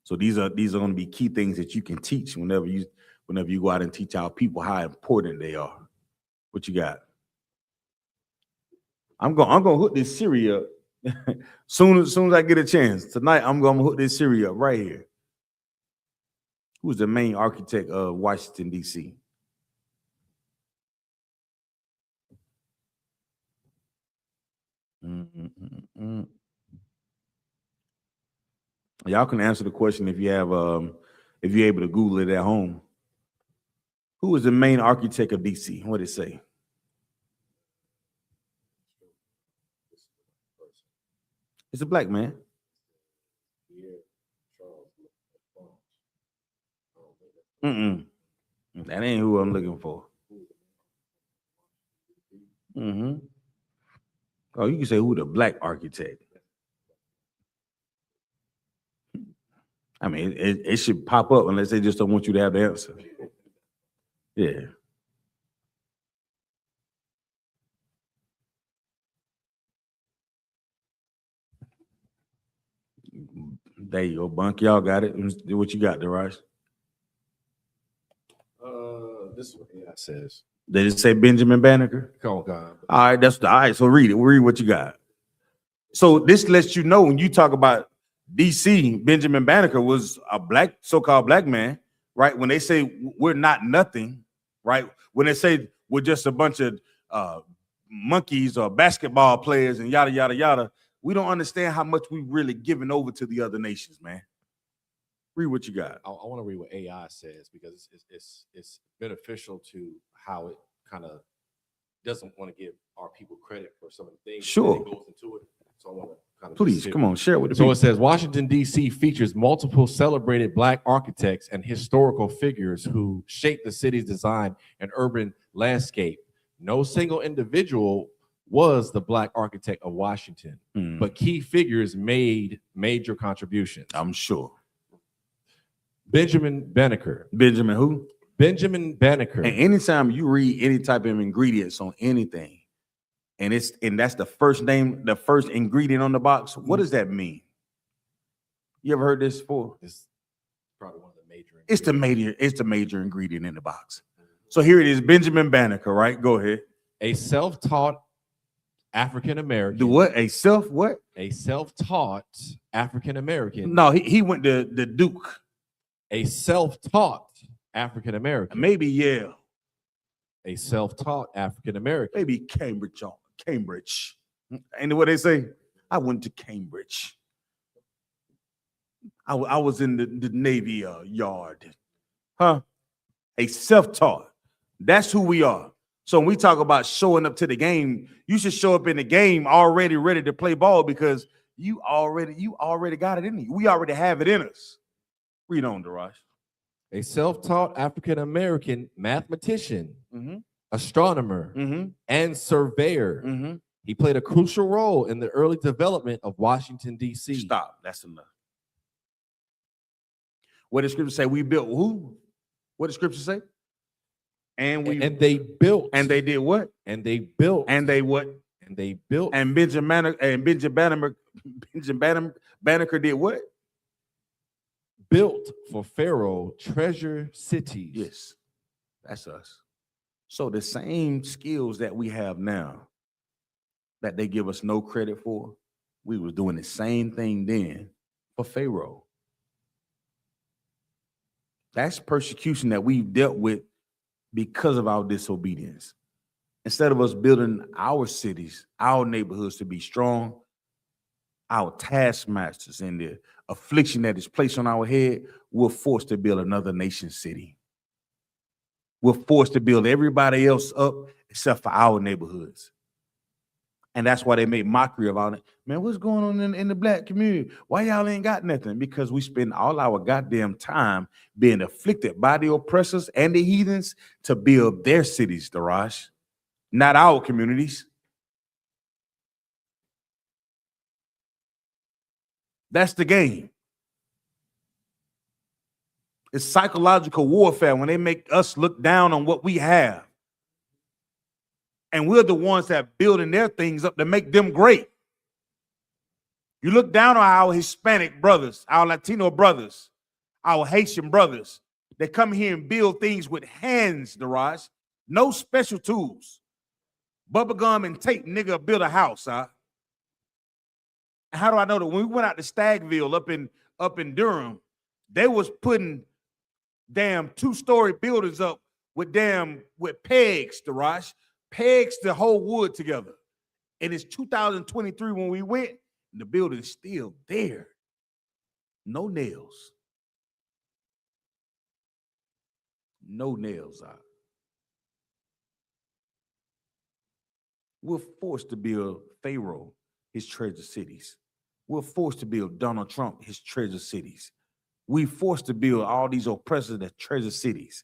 [SPEAKER 3] So these are going to be key things that you can teach whenever you go out and teach our people how important they are. What you got? I'm gonna hook this Siri up. soon as I get a chance tonight, I'm gonna hook this Siri up right here. Who's the main architect of Washington D.C.? Y'all can answer the question if you have if you're able to Google it at home. Who is the main architect of DC? What did it say? It's a black man. That ain't who I'm looking for. Oh, you can say who the black architect. I mean, it should pop up unless they just don't want you to have the answer. Yeah. There you go, Bunk. Y'all got it. What you got, Daraj?
[SPEAKER 7] this is what AI says.
[SPEAKER 3] Did it say Benjamin Banneker?
[SPEAKER 7] Oh God.
[SPEAKER 3] All right, all right. So read it. Read what you got. So this lets you know when you talk about DC, Benjamin Banneker was a black, so-called black man, right? When they say we're not nothing, right? When they say we're just a bunch of monkeys or basketball players and yada yada yada, we don't understand how much we really giving over to the other nations, man. Read what you got.
[SPEAKER 7] I want to read what AI says because it's beneficial to how it kind of doesn't want to give our people credit for some of the things
[SPEAKER 3] Sure.
[SPEAKER 7] that goes into it. So I want to kind of
[SPEAKER 3] Please come on, share it with the
[SPEAKER 7] So
[SPEAKER 3] people.
[SPEAKER 7] it says Washington, D.C. features multiple celebrated Black architects and historical figures who shaped the city's design and urban landscape. No single individual was the Black architect of Washington, but key figures made major contributions.
[SPEAKER 3] I'm sure.
[SPEAKER 7] Benjamin Banneker.
[SPEAKER 3] Benjamin who?
[SPEAKER 7] Benjamin Banneker.
[SPEAKER 3] And anytime you read any type of ingredients on anything, and that's the first name, the first ingredient on the box, what does that mean? You ever heard this before?
[SPEAKER 7] It's probably one of the major.
[SPEAKER 3] It's the major ingredient in the box. So here it is, Benjamin Banneker, right? Go ahead.
[SPEAKER 7] A self-taught African American.
[SPEAKER 3] The what? A self-taught
[SPEAKER 7] African American.
[SPEAKER 3] No, he went to the Duke.
[SPEAKER 7] A self-taught African American.
[SPEAKER 3] Maybe Yale.
[SPEAKER 7] A self-taught African American.
[SPEAKER 3] Maybe Cambridge. Ain't what they say? I went to Cambridge. I was in the Navy yard. Huh? A self-taught. That's who we are. So when we talk about showing up to the game, you should show up in the game already ready to play ball because you already got it in you. We already have it in us. Read on, Daraj.
[SPEAKER 7] A self-taught African American mathematician, astronomer, and surveyor. He played a crucial role in the early development of Washington, D.C.
[SPEAKER 3] Stop. That's enough. What did Scripture say? We built who? What did Scripture say? And
[SPEAKER 7] they built.
[SPEAKER 3] And they did what?
[SPEAKER 7] And they built.
[SPEAKER 3] And they what?
[SPEAKER 7] And they built.
[SPEAKER 3] And Benjamin Banneker did what?
[SPEAKER 7] Built for Pharaoh treasure cities.
[SPEAKER 3] Yes, that's us. So the same skills that we have now that they give us no credit for, we was doing the same thing then for Pharaoh. That's persecution that we've dealt with because of our disobedience. Instead of us building our cities, our neighborhoods to be strong, our taskmasters and the affliction that is placed on our head, we're forced to build another nation city. We're forced to build everybody else up except for our neighborhoods. And that's why they make mockery about it. Man, what's going on in the Black community? Why y'all ain't got nothing? Because we spend all our goddamn time being afflicted by the oppressors and the heathens to build their cities, Daraj, not our communities. That's the game. It's psychological warfare when they make us look down on what we have. And we're the ones that are building their things up to make them great. You look down on our Hispanic brothers, our Latino brothers, our Haitian brothers. They come here and build things with hands, Daraj. No special tools. Bubblegum and tape, nigga, build a house, huh? How do I know that? When we went out to Stagville up in Durham, they was putting damn 2-story buildings up with pegs, Daraj. Pegs to hold wood together. And it's 2023 when we went, and the building's still there. No nails. No nails out. We're forced to build Pharaoh his treasure cities. We're forced to build Donald Trump his treasure cities. We're forced to build all these oppressors that treasure cities.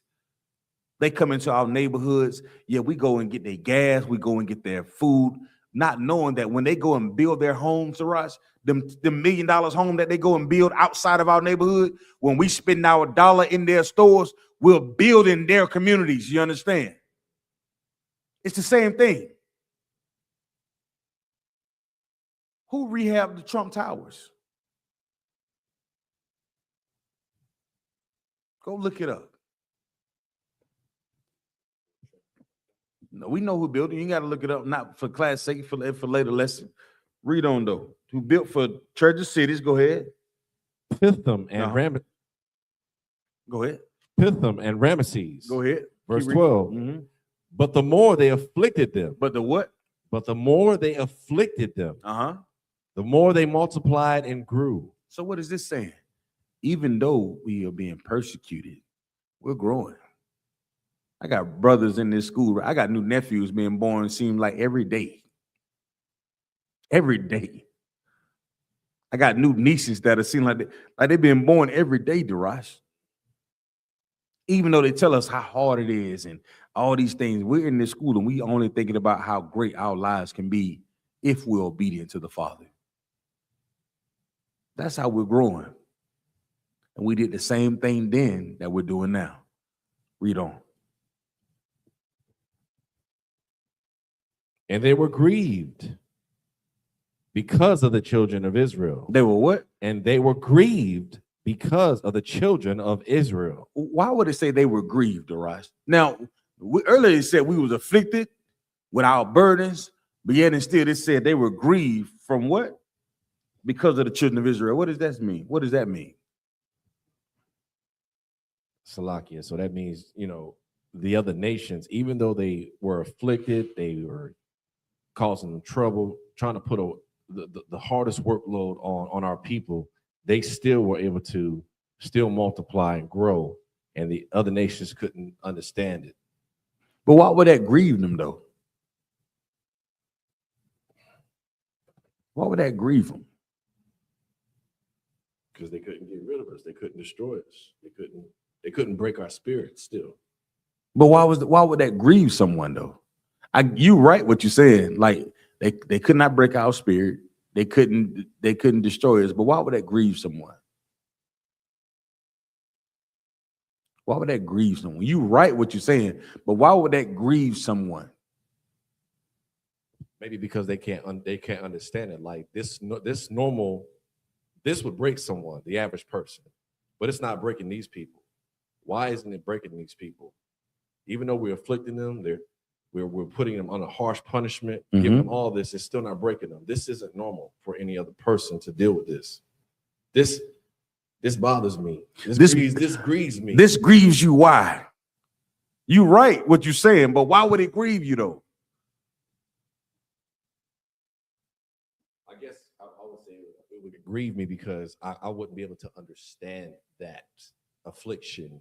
[SPEAKER 3] They come into our neighborhoods. Yeah, we go and get their gas. We go and get their food, not knowing that when they go and build their homes, Daraj, them $1 million home that they go and build outside of our neighborhood, when we spend our dollar in their stores, we're building their communities. You understand? It's the same thing. Who rehabbed the Trump Towers? Go look it up. No, we know who built it. You got to look it up, not for class sake, for later lesson. Read on though. Who built for treasure cities? Go ahead.
[SPEAKER 7] Pithom and
[SPEAKER 3] Go ahead.
[SPEAKER 7] Pithom and Ramesses.
[SPEAKER 3] Go ahead.
[SPEAKER 7] Verse 12.
[SPEAKER 3] Mm-hmm.
[SPEAKER 7] But the more they afflicted them.
[SPEAKER 3] But the what?
[SPEAKER 7] But the more they afflicted them. The more they multiplied and grew.
[SPEAKER 3] So what is this saying? Even though we are being persecuted, we're growing. I got brothers in this school. I got new nephews being born, seem like every day. Every day. I got new nieces that are seem like they've been born every day, Darash. Even though they tell us how hard it is and all these things, we're in this school and we only thinking about how great our lives can be if we're obedient to the Father. That's how we're growing. And we did the same thing then that we're doing now. Read on.
[SPEAKER 7] And they were grieved because of the children of Israel.
[SPEAKER 3] They were what?
[SPEAKER 7] And they were grieved because of the children of Israel.
[SPEAKER 3] Why would it say they were grieved, Darash? Now, earlier it said we was afflicted with our burdens, but yet and still it said they were grieved from what? Because of the children of Israel. What does that mean? What does that mean?
[SPEAKER 7] Salakia. So that means, the other nations, even though they were afflicted, they were causing them trouble, trying to put the hardest workload on our people, they still were able to still multiply and grow, and the other nations couldn't understand it.
[SPEAKER 3] But why would that grieve them, though? Why would that grieve them?
[SPEAKER 7] Because they couldn't get rid of us. They couldn't destroy us. They couldn't break our spirit still.
[SPEAKER 3] But why would that grieve someone, though? You right what you're saying. Like they could not break our spirit. They couldn't destroy us. But why would that grieve someone? Why would that grieve someone? You right what you're saying, but why would that grieve someone?
[SPEAKER 7] Maybe because they can't understand it. Like this would break someone, the average person, but it's not breaking these people. Why isn't it breaking these people? Even though we're afflicting them, we're putting them on a harsh punishment, giving them all this, it's still not breaking them. This isn't normal for any other person to deal with this. This bothers me. This grieves me.
[SPEAKER 3] This grieves you. Why? You right what you're saying, but why would it grieve you though?
[SPEAKER 7] I guess I would say it would grieve me because I wouldn't be able to understand that affliction.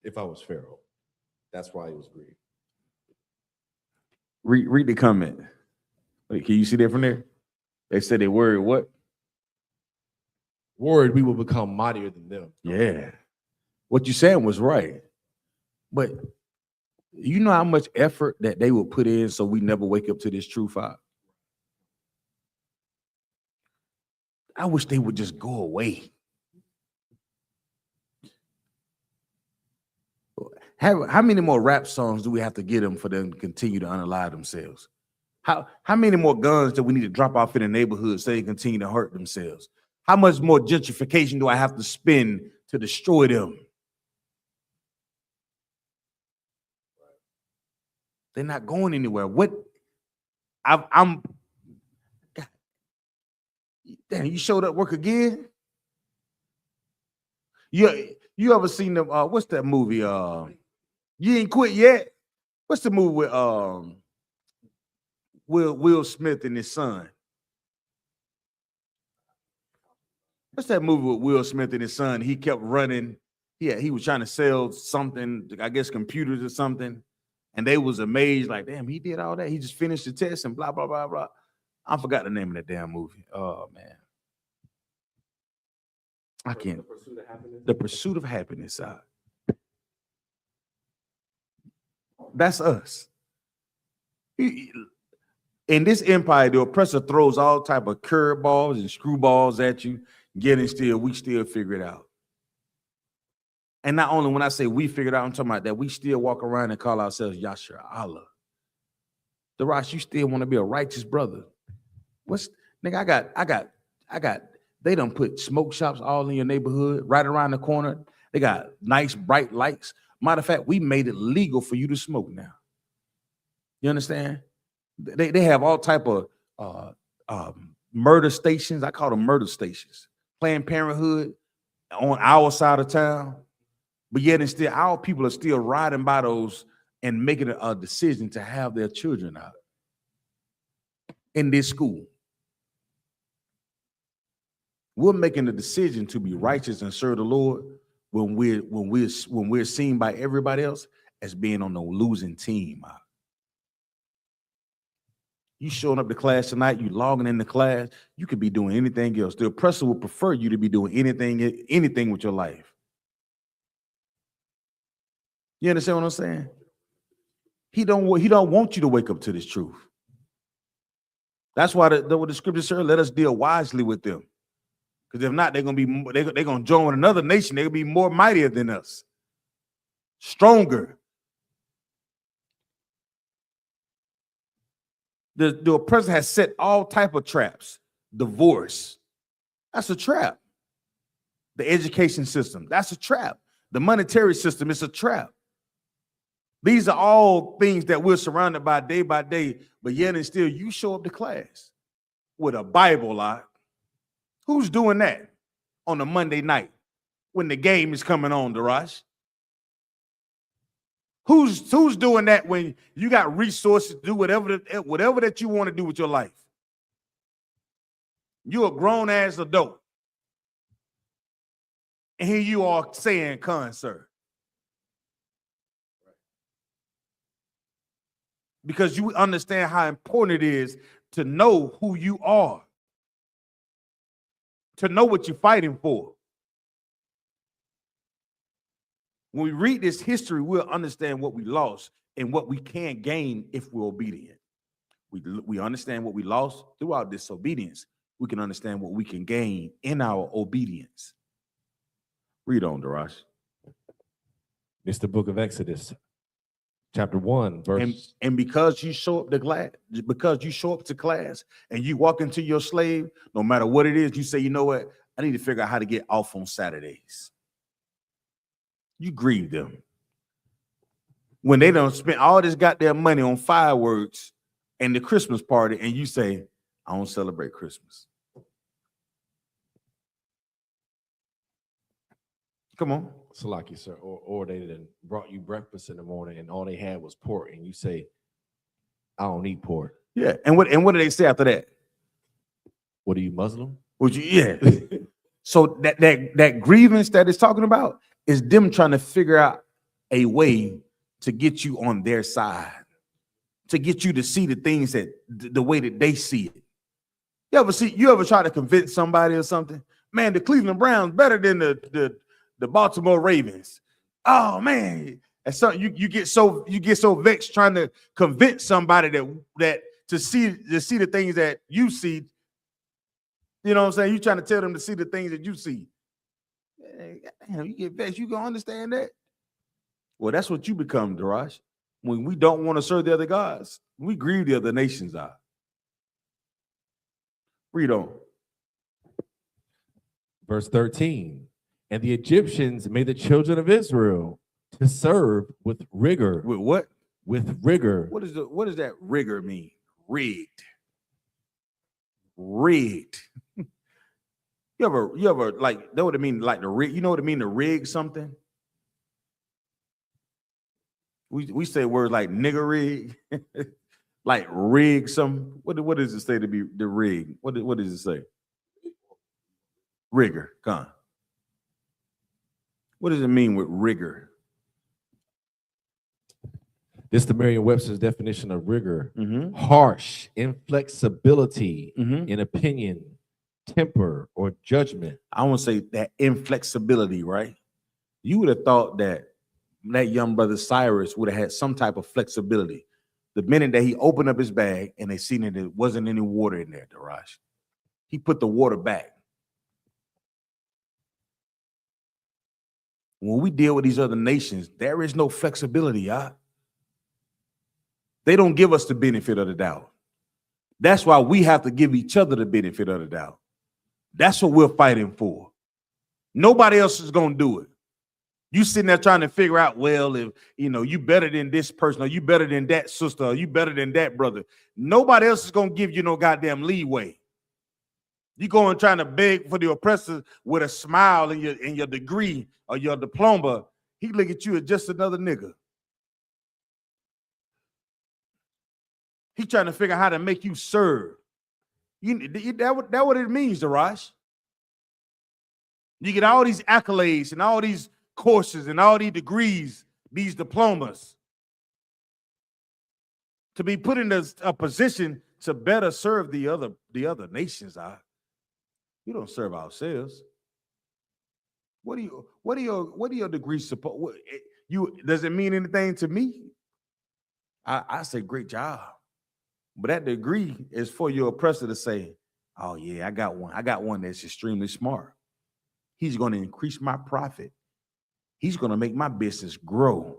[SPEAKER 7] If I was Pharaoh, that's why he was grieved.
[SPEAKER 3] Read the comment. Wait, can you see that from there? They said they worried what?
[SPEAKER 7] Worried we will become mightier than them.
[SPEAKER 3] Yeah. What you saying was right. But you know how much effort that they will put in so we never wake up to this true fact? I wish they would just go away. How many more rap songs do we have to get them for them to continue to unalive themselves? How many more guns do we need to drop off in the neighborhood so they continue to hurt themselves? How much more gentrification do I have to spend to destroy them? They're not going anywhere. I'm God, damn, you showed up work again? You ever seen them? What's that movie? You Ain't Quit Yet? What's the movie with Will Smith and his son? What's that movie with Will Smith and his son? He kept running. Yeah, he was trying to sell something, I guess computers or something. And they was amazed, like, damn, he did all that. He just finished the test and blah, blah, blah, blah. I forgot the name of that damn movie. Oh, man. I can't. The Pursuit of Happiness. That's us. In this empire, the oppressor throws all type of curveballs and screwballs at you. We still figure it out. And not only when I say we figured out, I'm talking about that we still walk around and call ourselves Yashar Allah. Darash, you still want to be a righteous brother. Nigga, I got, they done put smoke shops all in your neighborhood, right around the corner. They got nice, bright lights. Matter of fact, we made it legal for you to smoke now. You understand? They have all type of murder stations. I call them murder stations. Planned Parenthood on our side of town. But yet and still, our people are still riding by those and making a decision to have their children out in this school. We're making a decision to be righteous and serve the Lord when we're seen by everybody else as being on the losing team. You showing up to class tonight, you logging in the class, you could be doing anything else. The oppressor would prefer you to be doing anything with your life. You understand what I'm saying? He don't want you to wake up to this truth. That's why the scripture says, let us deal wisely with them. Because if not, they're gonna join another nation. They're gonna be more mightier than us, stronger. The oppressor has set all type of traps. Divorce, that's a trap. The education system, that's a trap. The monetary system is a trap. These are all things that we're surrounded by day, but yet and still you show up to class with a Bible lot. Who's doing that on a Monday night when the game is coming on, Darash? Who's doing that when you got resources to do whatever that you want to do with your life? You're a grown ass adult. And here you are saying, sir. Because you understand how important it is to know who you are. To know what you're fighting for. When we read this history, we'll understand what we lost and what we can gain if we're obedient. We understand what we lost through our disobedience. We can understand what we can gain in our obedience. Read on, Darash.
[SPEAKER 7] It's the book of Exodus, chapter 1, verse.
[SPEAKER 3] And because you show up to class and you walk into your slave, no matter what it is, you say, you know what? I need to figure out how to get off on Saturdays. You grieve them. When they don't spend all this goddamn money on fireworks and the Christmas party, and you say, I don't celebrate Christmas. Come on.
[SPEAKER 7] Salaki, sir, or they done brought you breakfast in the morning and all they had was pork, and you say, I don't eat pork.
[SPEAKER 3] Yeah, and what do they say after that?
[SPEAKER 7] What are you, Muslim?
[SPEAKER 3] Yeah. So that grievance that it's talking about is them trying to figure out a way to get you on their side, to get you to see the things that the way that they see it. You ever try to convince somebody or something? Man, the Cleveland Browns better than the Baltimore Ravens. Oh man, and so you get so vexed trying to convince somebody that to see the things that you see. You know what I'm saying? You trying to tell them to see the things that you see. Damn, you get vexed. You gonna understand that? Well, that's what you become, Darash. When we don't want to serve the other gods, we grieve the other nations out. Read on.
[SPEAKER 7] Verse 13. And the Egyptians made the children of Israel to serve with rigor.
[SPEAKER 3] With what?
[SPEAKER 7] With rigor.
[SPEAKER 3] What does that rigor mean? Rigged. Rigged. You ever like know what it mean? Like the rig, you know what it mean to rig something? We say words like nigger rig, like rig some. What does it say to be the rig? What does it say? Rigor. Come on. What does it mean with rigor?
[SPEAKER 7] This is the Merriam-Webster's definition of rigor.
[SPEAKER 3] Mm-hmm.
[SPEAKER 7] Harsh, inflexibility
[SPEAKER 3] Mm-hmm.
[SPEAKER 7] in opinion, temper, or judgment.
[SPEAKER 3] I want to say that inflexibility, right? You would have thought that young brother Cyrus would have had some type of flexibility. The minute that he opened up his bag and they seen that there wasn't any water in there, Darash, he put the water back. When we deal with these other nations, there is no flexibility, y'all. They don't give us the benefit of the doubt. That's why we have to give each other the benefit of the doubt. That's what we're fighting for. Nobody else is going to do it. You sitting there trying to figure out, well, if you better than this person, or you better than that sister, or you better than that brother. Nobody else is gonna give you no goddamn leeway. You going trying to beg for the oppressor with a smile in your degree or your diploma. He look at you as just another nigga. He trying to figure out how to make you serve. That what it means, Darash. You get all these accolades and all these courses and all these degrees, these diplomas, to be put in a position to better serve the other nations. We don't serve ourselves. What are your degrees support? Does it mean anything to me? I say great job. But that degree is for your oppressor to say, oh yeah, I got one that's extremely smart. He's going to increase my profit. He's going to make my business grow.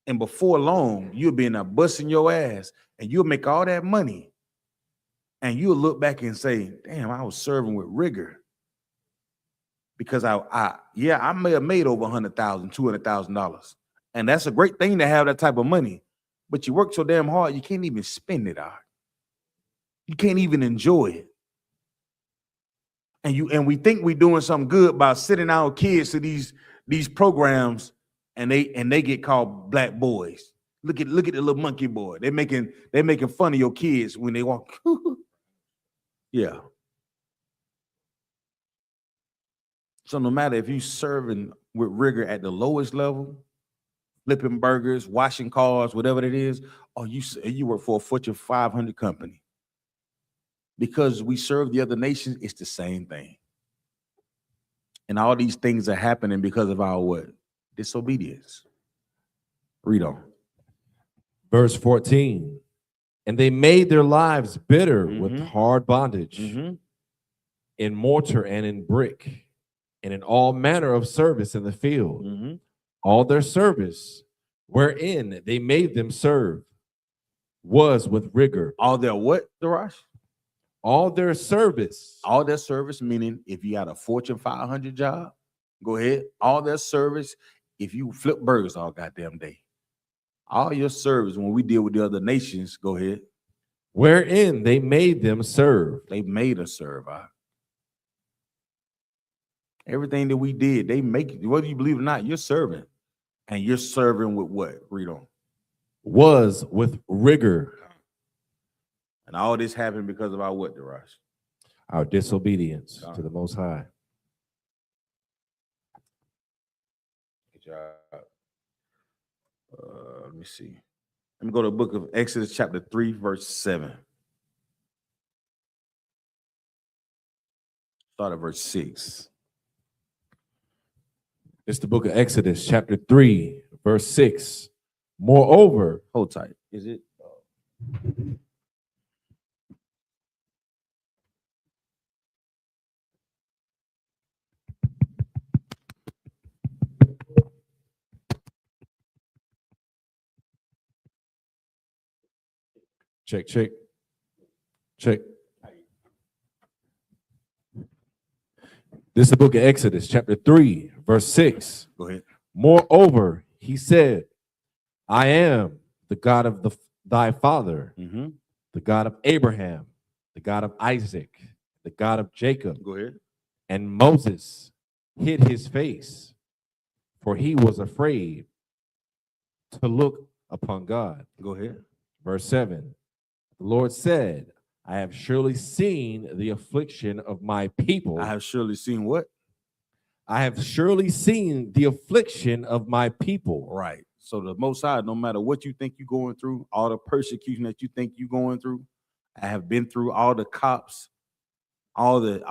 [SPEAKER 3] And before long, you'll be in there busting your ass and you'll make all that money. And you'll look back and say, damn, I was serving with rigor. Because I may have made over $100,000, $200,000. And that's a great thing to have that type of money. But you work so damn hard, you can't even spend it out. You can't even enjoy it. And we think we're doing something good by sending our kids to these programs, and they get called black boys. Look at the little monkey boy. They're making fun of your kids when they walk. Yeah. So no matter if you serving with rigor at the lowest level, flipping burgers, washing cars, whatever it is, or you work for a Fortune 500 company, because we serve the other nations, it's the same thing. And all these things are happening because of our what? Disobedience. Read on.
[SPEAKER 7] Verse 14. And they made their lives bitter with hard bondage, in mortar and in brick, and in all manner of service in the field. All their service, wherein they made them serve, was with rigor.
[SPEAKER 3] All their what, Darash?
[SPEAKER 7] All their service.
[SPEAKER 3] All their service, meaning if you got a Fortune 500 job, go ahead. All their service, if you flip burgers all goddamn day. All your service, when we deal with the other nations, go ahead.
[SPEAKER 7] Wherein they made them serve.
[SPEAKER 3] They made us serve. Everything that we did, they make it. Whether you believe it or not, you're serving. And you're serving with what? Read on.
[SPEAKER 7] Was with rigor.
[SPEAKER 3] And all this happened because of our what, Darash?
[SPEAKER 7] Our disobedience to the Most High.
[SPEAKER 3] Good job. Let me see. Let me go to the book of Exodus chapter 3, verse 7. Start at verse 6.
[SPEAKER 7] It's the book of Exodus chapter 3, verse 6. Moreover,
[SPEAKER 3] Hold tight. Is it?
[SPEAKER 7] check. This is the book of Exodus, chapter 3, verse 6.
[SPEAKER 3] Go ahead.
[SPEAKER 7] Moreover, he said, I am the God of thy father, the God of Abraham, the God of Isaac, the God of Jacob.
[SPEAKER 3] Go ahead.
[SPEAKER 7] And Moses hid his face, for he was afraid to look upon God.
[SPEAKER 3] Go ahead.
[SPEAKER 7] Verse 7. The Lord said, I have surely seen the affliction of my people.
[SPEAKER 3] I have surely seen what?
[SPEAKER 7] I have surely seen the affliction of my people.
[SPEAKER 3] Right. So the Most High, no matter what you think you're going through, all the persecution that you think you're going through, I have been through all the cops, all the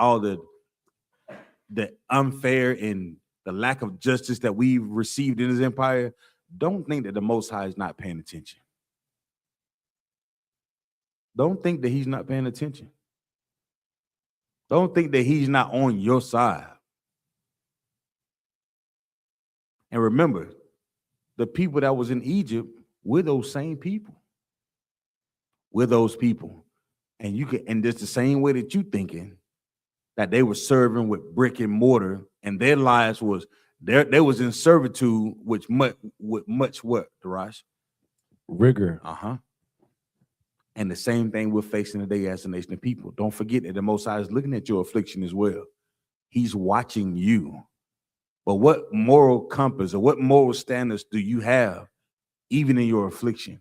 [SPEAKER 3] unfair and the lack of justice that we've received in his empire. Don't think that the Most High is not paying attention. Don't think that he's not paying attention. Don't think that he's not on your side. And remember, the people that was in Egypt were those same people. We're those people. And it's the same way that you thinking that they were serving with brick and mortar and their lives was They was in servitude with much what, Darash?
[SPEAKER 7] Rigor.
[SPEAKER 3] And the same thing we're facing today as a nation of people. Don't forget that the Most High is looking at your affliction as well. He's watching you. But what moral compass or what moral standards do you have even in your affliction?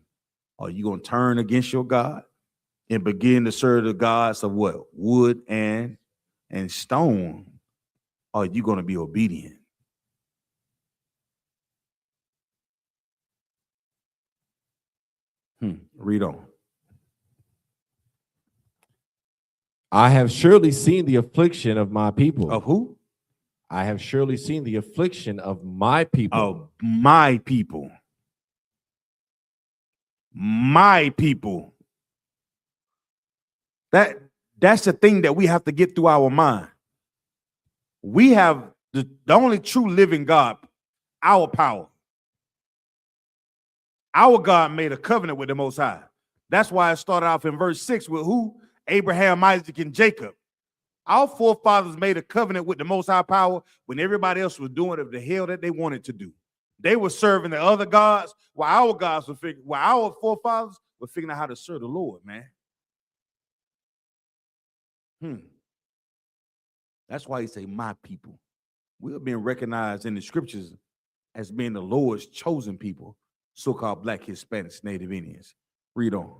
[SPEAKER 3] Are you going to turn against your God and begin to serve the gods of what? Wood and stone? Or are you going to be obedient? Read on.
[SPEAKER 7] I have surely seen the affliction of my people.
[SPEAKER 3] Of who?
[SPEAKER 7] I have surely seen the affliction of my people.
[SPEAKER 3] Of my people. My people. That's the thing that we have to get through our mind. We have the only true living God, our power. Our God made a covenant with the Most High. That's why it started off in verse 6 with who? Abraham, Isaac, and Jacob. Our forefathers made a covenant with the Most High power when everybody else was doing the hell that they wanted to do. They were serving the other gods while our forefathers were figuring out how to serve the Lord, man. That's why he say, my people. We're being recognized in the scriptures as being the Lord's chosen people, so-called Black, Hispanics, Native Indians. Read on.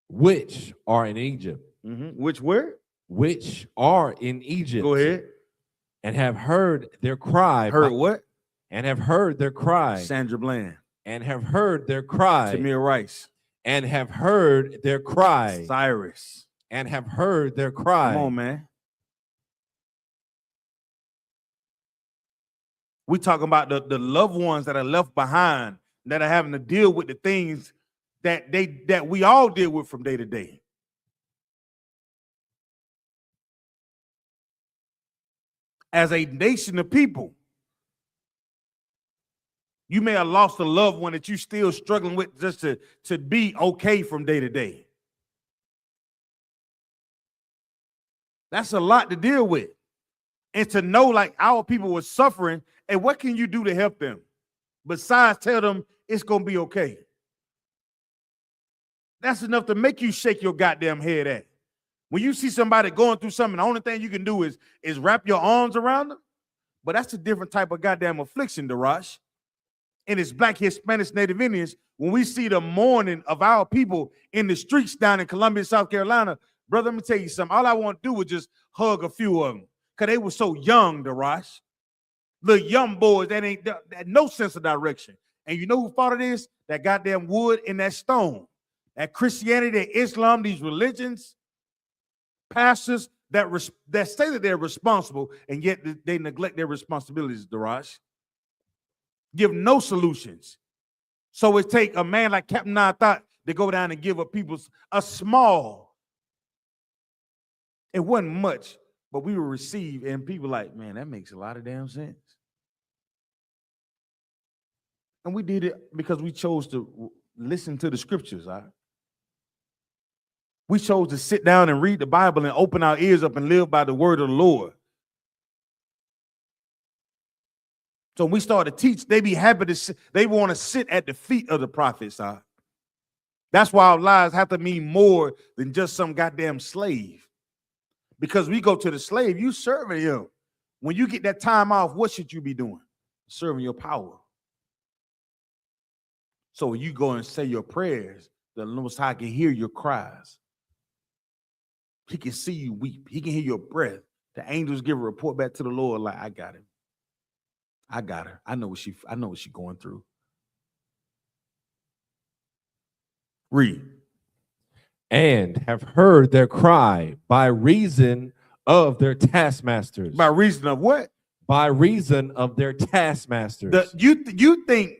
[SPEAKER 7] Which are in Egypt.
[SPEAKER 3] Which where?
[SPEAKER 7] Which are in Egypt.
[SPEAKER 3] Go ahead.
[SPEAKER 7] And have heard their cry.
[SPEAKER 3] Heard what?
[SPEAKER 7] And have heard their cry.
[SPEAKER 3] Sandra Bland.
[SPEAKER 7] And have heard their cry.
[SPEAKER 3] Tamir Rice.
[SPEAKER 7] And have heard their cry.
[SPEAKER 3] Cyrus.
[SPEAKER 7] And have heard their cry.
[SPEAKER 3] Come on, man. We talking about the loved ones that are left behind, that are having to deal with the things that we all deal with from day to day. As a nation of people, you may have lost a loved one that you're still struggling with just to be okay from day to day. That's a lot to deal with. And to know like our people were suffering, and what can you do to help them? Besides tell them it's going to be okay. That's enough to make you shake your goddamn head at. When you see somebody going through something, the only thing you can do is wrap your arms around them. But that's a different type of goddamn affliction, Darash. And it's Black, Hispanics, Native Indians. When we see the mourning of our people in the streets down in Columbia, South Carolina, brother, let me tell you something. All I want to do was just hug a few of them because they were so young, Darash. The young boys that had no sense of direction. And you know who fought it is? That goddamn wood and that stone. That Christianity, that Islam, these religions, pastors that say that they're responsible and yet they neglect their responsibilities, Darash. Give no solutions. So it take a man like Captain Nathot to go down and give up people's a small. It wasn't much, but we will receive, and people like, man, that makes a lot of damn sense. And we did it because we chose to listen to the scriptures. We chose to sit down and read the Bible and open our ears up and live by the word of the Lord. So when we start to teach, they be happy to they want to sit at the feet of the prophets. That's why our lives have to mean more than just some goddamn slave. Because we go to the slave, you serving him. When you get that time off, what should you be doing? Serving your power. So when you go and say your prayers, the Most High can hear your cries. He can see you weep. He can hear your breath. The angels give a report back to the Lord like, I got him. I got her. I know what she's going through. Read.
[SPEAKER 7] And have heard their cry by reason of their taskmasters.
[SPEAKER 3] By reason of what?
[SPEAKER 7] By reason of their taskmasters.
[SPEAKER 3] You think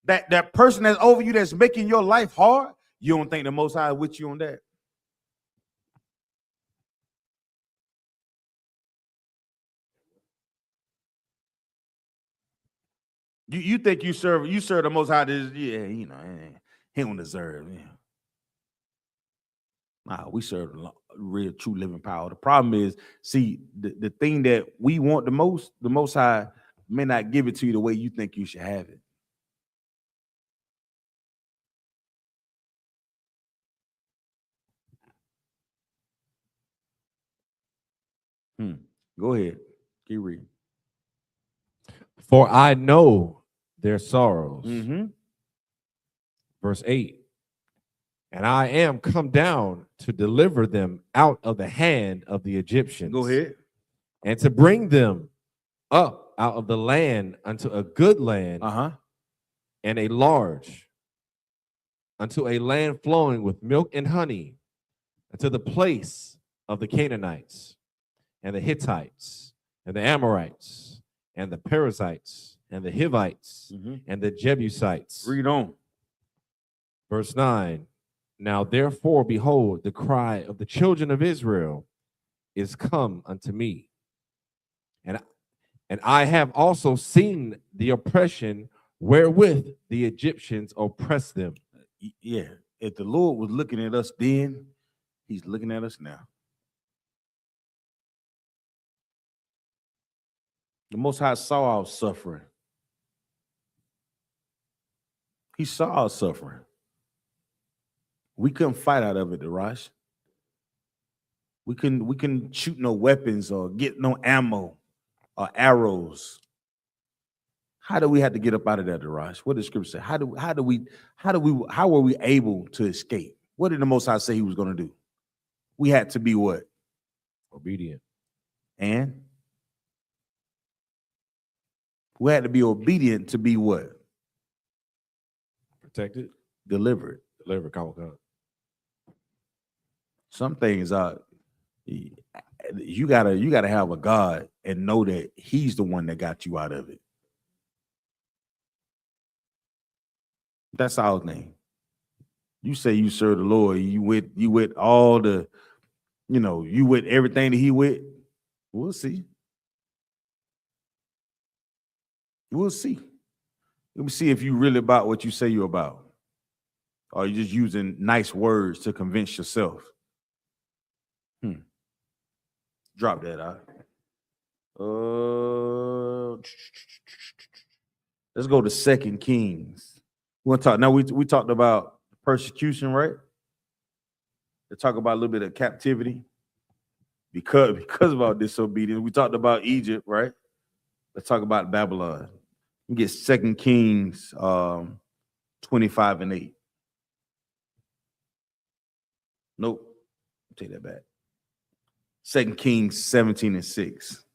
[SPEAKER 3] that person that's over you that's making your life hard, you don't think the Most High is with you on that? You think you serve the Most High? He don't deserve. Nah, we serve a real, true living power. The problem is, see, the thing that we want the Most High may not give it to you the way you think you should have it. Go ahead. Keep reading.
[SPEAKER 7] For I know their sorrows. Verse 8. And I am come down to deliver them out of the hand of the Egyptians.
[SPEAKER 3] Go ahead.
[SPEAKER 7] And to bring them up out of the land unto a good land, and a large, unto a land flowing with milk and honey, unto the place of the Canaanites, and the Hittites, and the Amorites, and the Perizzites, and the Hivites, and the Jebusites.
[SPEAKER 3] Read on.
[SPEAKER 7] Verse 9. Now therefore, behold, the cry of the children of Israel is come unto me. And I have also seen the oppression wherewith the Egyptians oppress them.
[SPEAKER 3] Yeah. If the Lord was looking at us then, he's looking at us now. The Most High saw our suffering. He saw our suffering. We couldn't fight out of it, Darash. We couldn't shoot no weapons or get no ammo or arrows. How do we have to get up out of that, Darash? What does Scripture say? How were we able to escape? What did the Most High say he was going to do? We had to be what?
[SPEAKER 7] Obedient.
[SPEAKER 3] And we had to be obedient to be what?
[SPEAKER 7] Protected.
[SPEAKER 3] Delivered.
[SPEAKER 7] Delivered. Come on.
[SPEAKER 3] Some things are you gotta have a God and know that he's the one that got you out of it. That's our thing. You say you serve the Lord, you with all the, you with everything that he with. We'll see. We'll see. Let me see if you really about what you say you're about. Or you're just using nice words to convince yourself. Drop that out. Let's go to 2 Kings. We want to talk now. We talked about persecution, right? Let's talk about a little bit of captivity because of our disobedience. We talked about Egypt, right? Let's talk about Babylon. We get 2 Kings 25 and 8. Nope. Take that back. 2 Kings 17 and 6.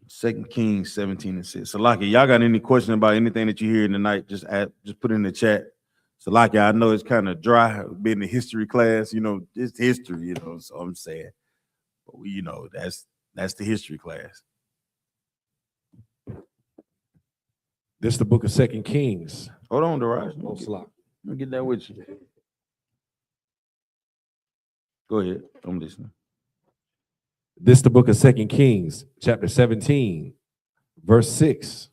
[SPEAKER 3] Second Kings 17 and 6. Salaki, y'all got any question about anything that you hear tonight? Just put it in the chat. Salaki, I know it's kind of dry being a history class, it's history, so I'm saying. But that's the history class.
[SPEAKER 7] This is the book of 2 Kings.
[SPEAKER 3] Hold on, Daraj.
[SPEAKER 7] Let
[SPEAKER 3] me get that with you. Go ahead. I'm listening.
[SPEAKER 7] This is the book of 2 Kings, chapter 17, verse 6.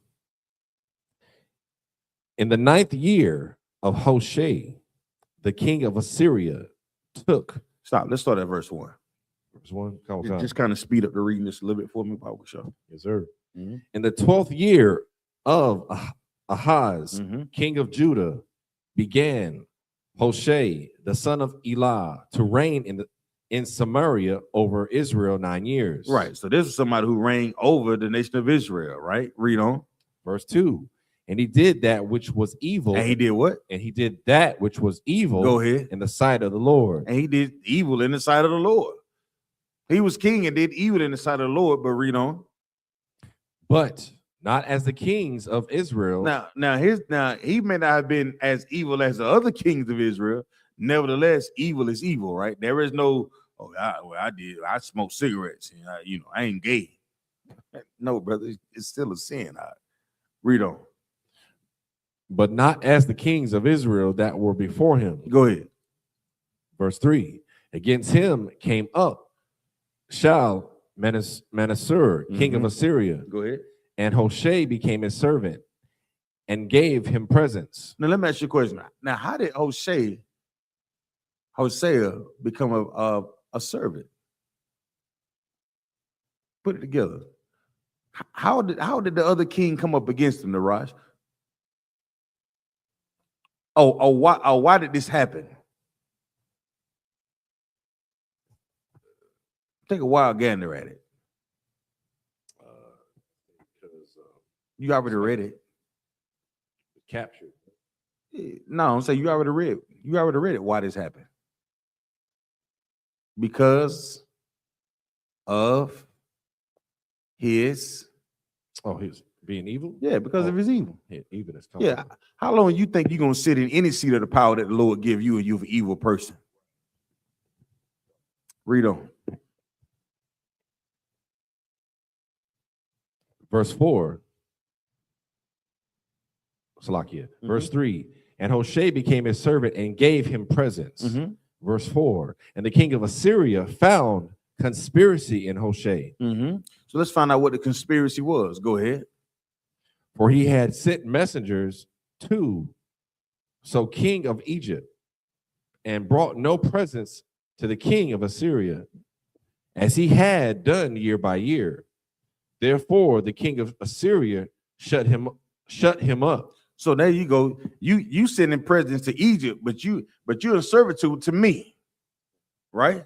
[SPEAKER 7] In the 9th year of Hoshea, the king of Assyria took.
[SPEAKER 3] Stop. Let's start at verse 1.
[SPEAKER 7] Verse 1.
[SPEAKER 3] Just kind of speed up the reading this a little bit for me, Papa Show.
[SPEAKER 7] Yes, sir. In the 12th year of Ahaz, king of Judah, began Hoshea, the son of Elah, to reign in Samaria over Israel 9 years.
[SPEAKER 3] Right. So this is somebody who reigned over the nation of Israel, right? Read on.
[SPEAKER 7] Verse 2. And he did that which was evil.
[SPEAKER 3] And he did what?
[SPEAKER 7] And he did that which was evil.
[SPEAKER 3] Go ahead.
[SPEAKER 7] In the sight of the Lord.
[SPEAKER 3] And he did evil in the sight of the Lord. He was king and did evil in the sight of the Lord, but read on.
[SPEAKER 7] But not as the kings of Israel.
[SPEAKER 3] Now he may not have been as evil as the other kings of Israel. Nevertheless, evil is evil, right? There is no, I smoked cigarettes, and I ain't gay. No, brother, it's still a sin. Read on.
[SPEAKER 7] But not as the kings of Israel that were before him.
[SPEAKER 3] Go ahead.
[SPEAKER 7] Verse 3. Against him came up Shalmaneser, king of Assyria.
[SPEAKER 3] Go ahead.
[SPEAKER 7] And Hoshea became his servant. and gave him presents.
[SPEAKER 3] Now let me ask you a question. Now, how did Hosea become a servant? Put it together. How did the other king come up against him, Naraj? Why did this happen? Take a wild gander at it. You already read it.
[SPEAKER 7] Captured.
[SPEAKER 3] No, I'm saying you already read it. Why this happened? Because of his
[SPEAKER 7] He's being evil?
[SPEAKER 3] because of his evil.
[SPEAKER 7] Evil is
[SPEAKER 3] Yeah. How long you think you're gonna sit in any seat of the power that the Lord give you and you're an evil person? Read on.
[SPEAKER 7] Verse 4. Salakia. Verse 3. And Hosea became his servant and gave him presents. Verse 4. And the king of Assyria found conspiracy in Hosea.
[SPEAKER 3] So let's find out what the conspiracy was. Go ahead.
[SPEAKER 7] For he had sent messengers to king of Egypt and brought no presents to the king of Assyria, as he had done year by year. Therefore, the king of Assyria shut him up.
[SPEAKER 3] So there you go. You sending presents to Egypt, but you're a servitude to me, right?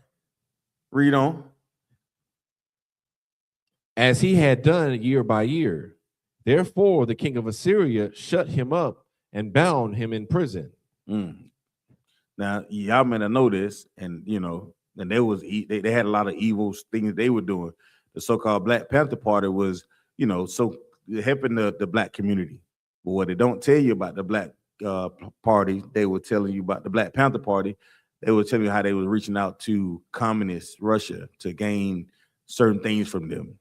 [SPEAKER 3] Read on.
[SPEAKER 7] As he had done year by year. Therefore, the king of Assyria shut him up and bound him in prison.
[SPEAKER 3] Now, y'all may not know this, and and they had a lot of evil things they were doing. The so-called Black Panther Party was, so helping the black community. But what they don't tell you about the Black Party, they were telling you about the Black Panther Party. They were telling you how they were reaching out to communist Russia to gain certain things from them.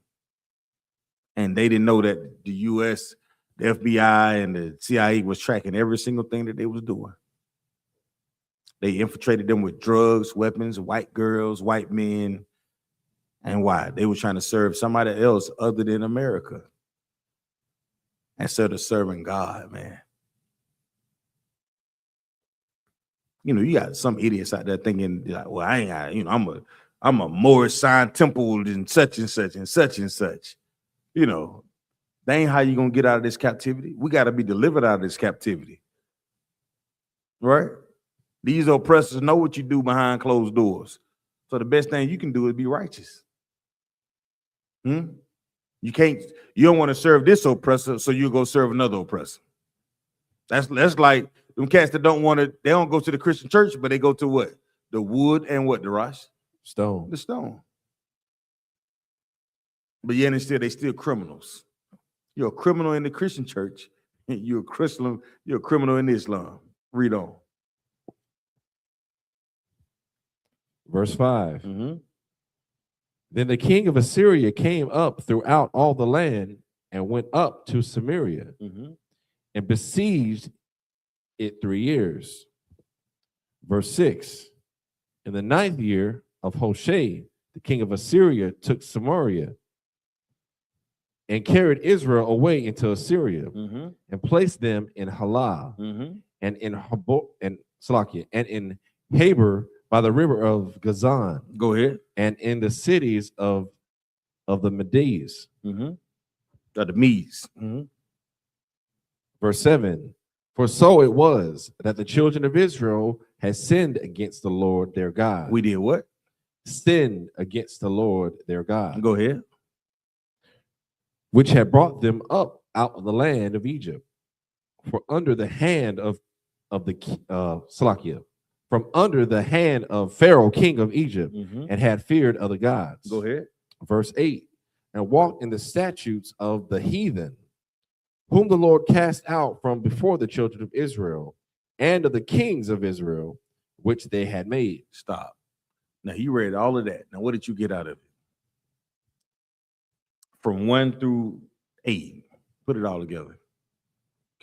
[SPEAKER 3] And they didn't know that the U.S., the FBI, and the CIA was tracking every single thing that they was doing. They infiltrated them with drugs, weapons, white girls, white men. And why? They were trying to serve somebody else other than America instead of serving God, man. You got some idiots out there thinking, like, well, I ain't got, I'm a more sign temple than such and such and such and such. That ain't how you gonna get out of this captivity. We got to be delivered out of this captivity, right? These oppressors know what you do behind closed doors. So the best thing you can do is be righteous. You don't want to serve this oppressor, so you go serve another oppressor. That's like them cats that they don't go to the Christian church, but they go to what? The wood and what, the rosh?
[SPEAKER 7] Stone.
[SPEAKER 3] The stone. But yet and still, they still criminals. You're a criminal in the Christian church. You're a criminal in Islam. Read on.
[SPEAKER 7] Verse 5. Then the king of Assyria came up throughout all the land and went up to Samaria and besieged it 3 years. Verse 6. In the 9th year of Hosea, the king of Assyria took Samaria and carried Israel away into Assyria and placed them in Halah and in Salakia and in Habor by the river of Gazan.
[SPEAKER 3] Go ahead.
[SPEAKER 7] And in the cities of the Medes.
[SPEAKER 3] The Medes.
[SPEAKER 7] Verse 7. For so it was that the children of Israel had sinned against the Lord their God.
[SPEAKER 3] We did what?
[SPEAKER 7] Sinned against the Lord their God.
[SPEAKER 3] Go ahead.
[SPEAKER 7] Which had brought them up out of the land of Egypt, for under the hand of the Salakia, from under the hand of Pharaoh, king of Egypt, and had feared other gods.
[SPEAKER 3] Go ahead.
[SPEAKER 7] Verse 8. And walked in the statutes of the heathen, whom the Lord cast out from before the children of Israel, and of the kings of Israel, which they had made.
[SPEAKER 3] Stop. Now you read all of that. Now what did you get out of it? From 1 through 8. Put it all together.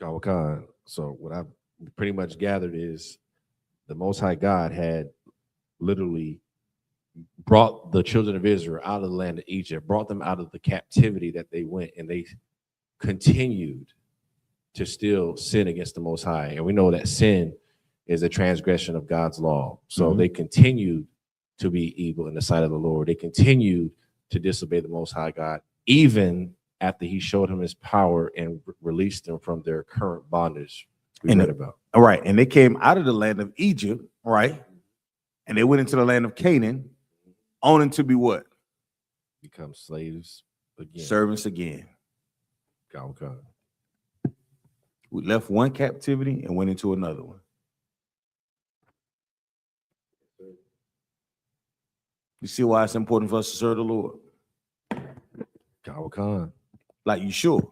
[SPEAKER 7] Kawakan. So what I've pretty much gathered is the Most High God had literally brought the children of Israel out of the land of Egypt, brought them out of the captivity that they went, and they continued to still sin against the Most High. And we know that sin is a transgression of God's law. So they continued to be evil in the sight of the Lord. They continued to disobey the Most High God, even after he showed him his power and released them from their current bondage we read about.
[SPEAKER 3] All right. And they came out of the land of Egypt, right? And they went into the land of Canaan, owning to be what?
[SPEAKER 7] Become slaves again.
[SPEAKER 3] Servants again.
[SPEAKER 7] God.
[SPEAKER 3] We left one captivity and went into another one. You see why it's important for us to serve the Lord?
[SPEAKER 7] God.
[SPEAKER 3] Like, you sure?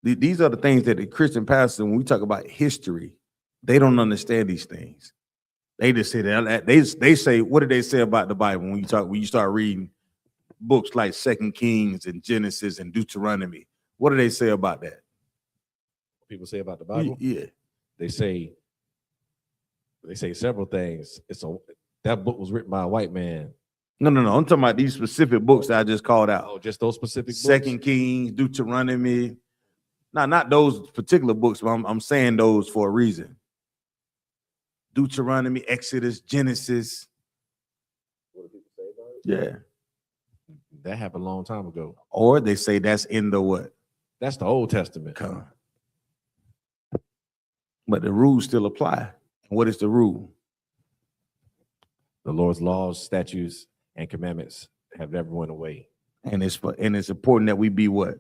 [SPEAKER 3] These are the things that the Christian pastors, when we talk about history, they don't understand these things. They just say that they say, what did they say about the Bible when you start reading books like 2 Kings and Genesis and Deuteronomy? What do they say about that?
[SPEAKER 7] People say about the Bible?
[SPEAKER 3] Yeah.
[SPEAKER 7] They say several things. That book was written by a white man.
[SPEAKER 3] No. I'm talking about these specific books that I just called out.
[SPEAKER 7] Oh, just those specific books?
[SPEAKER 3] 2 Kings, Deuteronomy. No, not those particular books, but I'm saying those for a reason. Deuteronomy, Exodus, Genesis.
[SPEAKER 7] What do people say about it?
[SPEAKER 3] Yeah.
[SPEAKER 7] That happened a long time ago.
[SPEAKER 3] Or they say that's in the what?
[SPEAKER 7] That's the Old Testament.
[SPEAKER 3] But the rules still apply. What is the rule?
[SPEAKER 7] The Lord's laws, statutes, and commandments have never went away.
[SPEAKER 3] And it's important that we be what?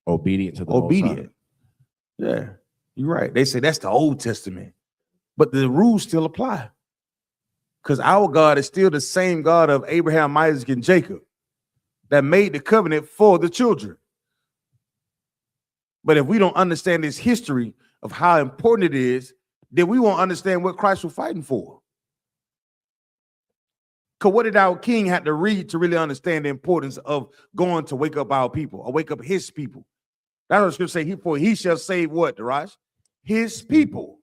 [SPEAKER 7] Obedient to the Most High.
[SPEAKER 3] Yeah, you're right. They say that's the Old Testament, but the rules still apply. Because our God is still the same God of Abraham, Isaac, and Jacob that made the covenant for the children. But if we don't understand this history of how important it is, then we won't understand what Christ was fighting for. Because what did our king have to read to really understand the importance of going to wake up our people or wake up his people? That's what Scripture say. For he shall save what, Daraj? His people.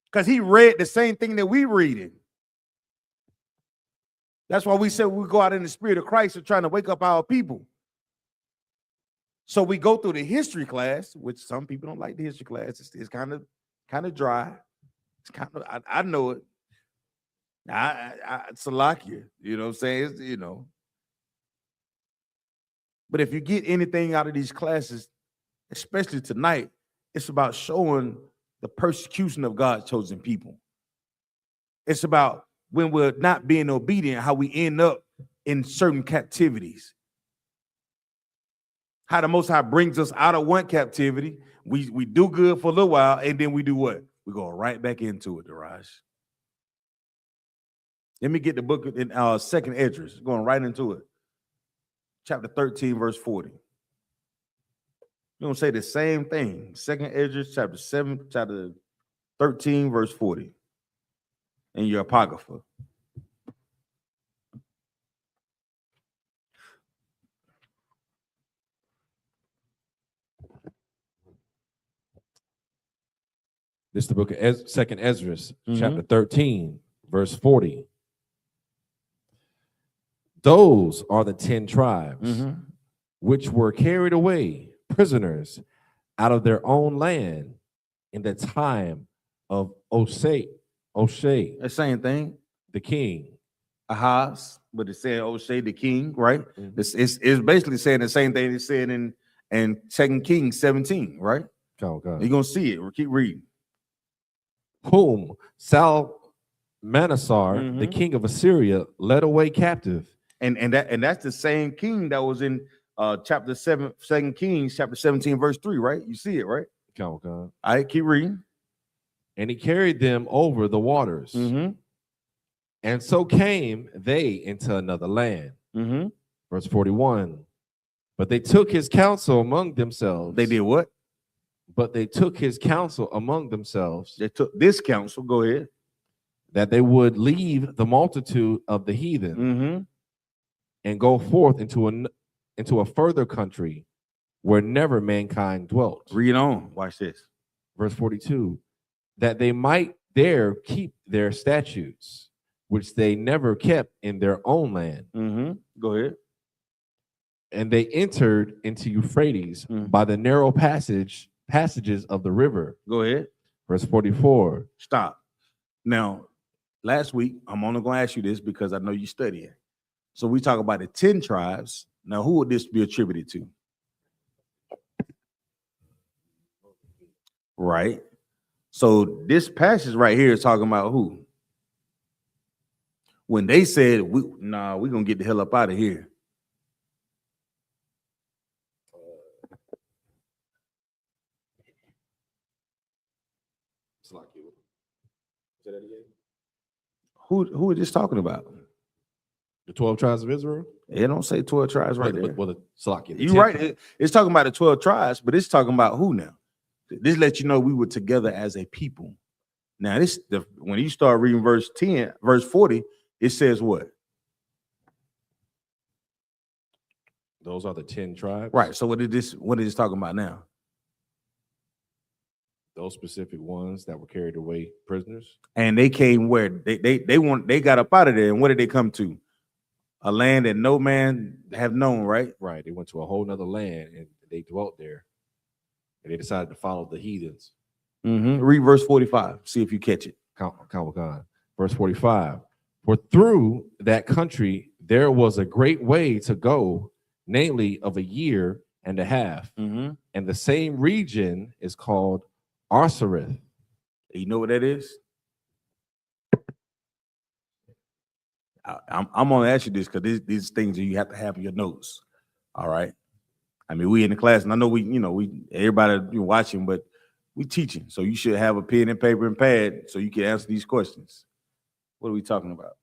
[SPEAKER 3] Because he read the same thing that we reading. That's why we said we go out in the spirit of Christ and trying to wake up our people. So we go through the history class, which some people don't like the history class. It's kind of dry. It's kind of, I know it. Salakia, you know what I'm saying? It's, But if you get anything out of these classes, especially tonight, it's about showing the persecution of God's chosen people. It's about when we're not being obedient, how we end up in certain captivities. How the Most High brings us out of one captivity. We do good for a little while, and then we do what? We go right back into it, Daraj. Let me get the book in 2nd Esdras, going right into it. Chapter 13, verse 40. You're going to say the same thing. 2nd Esdras, chapter 13, verse 40. In your Apocrypha.
[SPEAKER 7] This is the book of 2nd Esdras, chapter 13, verse 40. Those are the 10 tribes which were carried away prisoners out of their own land in the time of O'Shea,
[SPEAKER 3] The same thing.
[SPEAKER 7] the king.
[SPEAKER 3] Ahaz, but it's saying O'Shea the king, right? It's basically saying the same thing it's saying in 2 Kings 17, right?
[SPEAKER 7] Oh, God.
[SPEAKER 3] You're going to see it. We'll keep reading.
[SPEAKER 7] Whom Salmanasar, the king of Assyria, led away captive.
[SPEAKER 3] And that's the same king that was in chapter 7, 2 Kings, chapter 17, verse 3, right? You see it, right?
[SPEAKER 7] Oh, God.
[SPEAKER 3] All right, keep reading.
[SPEAKER 7] And he carried them over the waters. And so came they into another land. Verse 41. But they took his counsel among themselves.
[SPEAKER 3] They did what?
[SPEAKER 7] But they took his counsel among themselves.
[SPEAKER 3] They took this counsel, go ahead.
[SPEAKER 7] That they would leave the multitude of the heathen and go forth into a further country where never mankind dwelt.
[SPEAKER 3] Read on. Watch this.
[SPEAKER 7] Verse 42. That they might there keep their statutes, which they never kept in their own land.
[SPEAKER 3] Go ahead.
[SPEAKER 7] and they entered into Euphrates by the narrow passages of the river.
[SPEAKER 3] Go ahead.
[SPEAKER 7] Verse 44.
[SPEAKER 3] Stop. Now, last week, I'm only going to ask you this because I know you study it. So we talk about the 10 tribes. Now, who would this be attributed to? Right. So this passage right here is talking about who? When they said, we're going to get the hell up out of here. Who is this talking about?
[SPEAKER 7] The 12 tribes of Israel?
[SPEAKER 3] It don't say 12 tribes right there.
[SPEAKER 7] Well,
[SPEAKER 3] You're right. It's talking about the 12 tribes, but it's talking about who now? This lets you know we were together as a people. Now, when you start reading verse 40, it says what?
[SPEAKER 7] Those are the 10 tribes.
[SPEAKER 3] Right. So what is this talking about now?
[SPEAKER 7] Those specific ones that were carried away prisoners.
[SPEAKER 3] And they came where? They got up out of there. And what did they come to? A land that no man have known, right?
[SPEAKER 7] Right. They went to a whole nother land and they dwelt there. And they decided to follow the heathens.
[SPEAKER 3] Read verse 45. See if you catch it.
[SPEAKER 7] Verse 45. For through that country there was a great way to go, namely of a year and a half. And the same region is called Arsareth.
[SPEAKER 3] You know what that is? I'm gonna ask you this because these things you have to have in your notes. All right. I mean, we in the class, and I know we everybody watching, but we teaching, so you should have a pen and paper and pad so you can answer these questions. What are we talking about?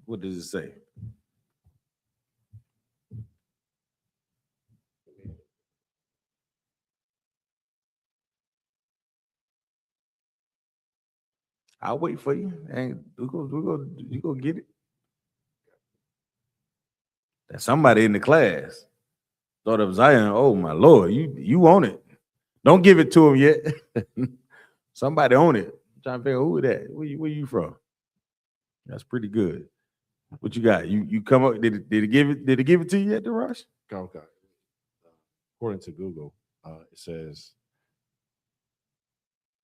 [SPEAKER 3] What does it say? I'll wait for you, and you go get it. There's somebody in the class thought of Zion. Oh my Lord, you own it. Don't give it to him yet. Somebody own it. I'm trying to figure out who is that. Where you from? That's pretty good. What you got? You come up? Did it give it to you yet, DeRush?
[SPEAKER 7] Okay. According to Google, it says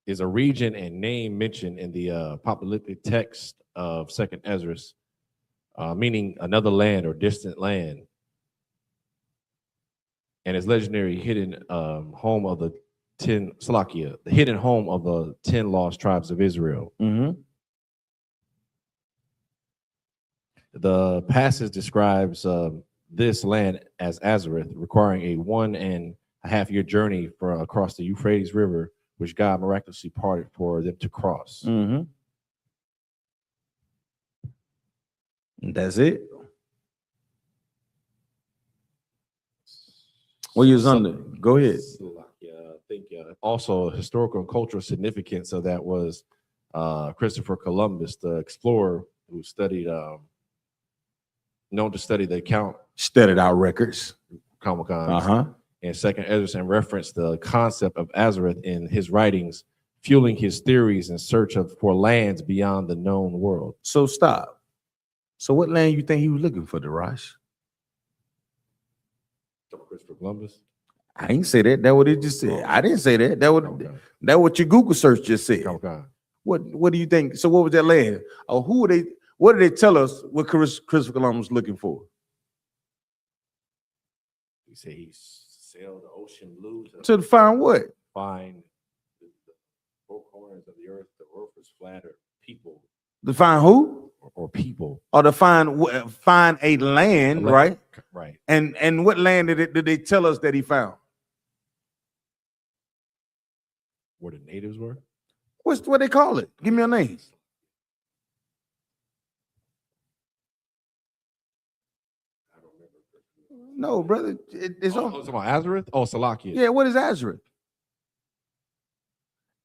[SPEAKER 7] is a region and name mentioned in the apocalyptic text of 2nd Ezra, meaning another land or distant land, and its legendary hidden home of the 10 Salakia, the hidden home of the 10 lost tribes of Israel. The passage describes this land as Azareth, requiring a 1.5 year journey across the Euphrates River, which God miraculously parted for them to cross.
[SPEAKER 3] That's it. Well, you're under. Go ahead.
[SPEAKER 7] I think also historical and cultural significance of that was Christopher Columbus, the explorer who studied, known to study the account,
[SPEAKER 3] studied our records,
[SPEAKER 7] Comic-Con, and 2nd Ezra, and referenced the concept of Azareth in his writings, fueling his theories in search for lands beyond the known world.
[SPEAKER 3] So stop. So what land you think he was looking for, DeRush?
[SPEAKER 7] Christopher Columbus?
[SPEAKER 3] I didn't say that. That's what it just said. I didn't say that. That what your Google search just said. What do you think? So what was that land? Or who were they? What did they tell us what Christopher Columbus was looking for?
[SPEAKER 7] He said he sailed the ocean blue
[SPEAKER 3] to find what?
[SPEAKER 7] Find the four corners of the earth. The earth was flatter. People.
[SPEAKER 3] To find who?
[SPEAKER 7] Or people.
[SPEAKER 3] Or to find a land, right?
[SPEAKER 7] Right.
[SPEAKER 3] And what land did they tell us that he found?
[SPEAKER 7] Where the natives were?
[SPEAKER 3] What they call it? Give me a name.
[SPEAKER 7] I don't remember.
[SPEAKER 3] No, brother. It's on.
[SPEAKER 7] It's about Azareth? Oh, Salakia.
[SPEAKER 3] Yeah, what is Azareth?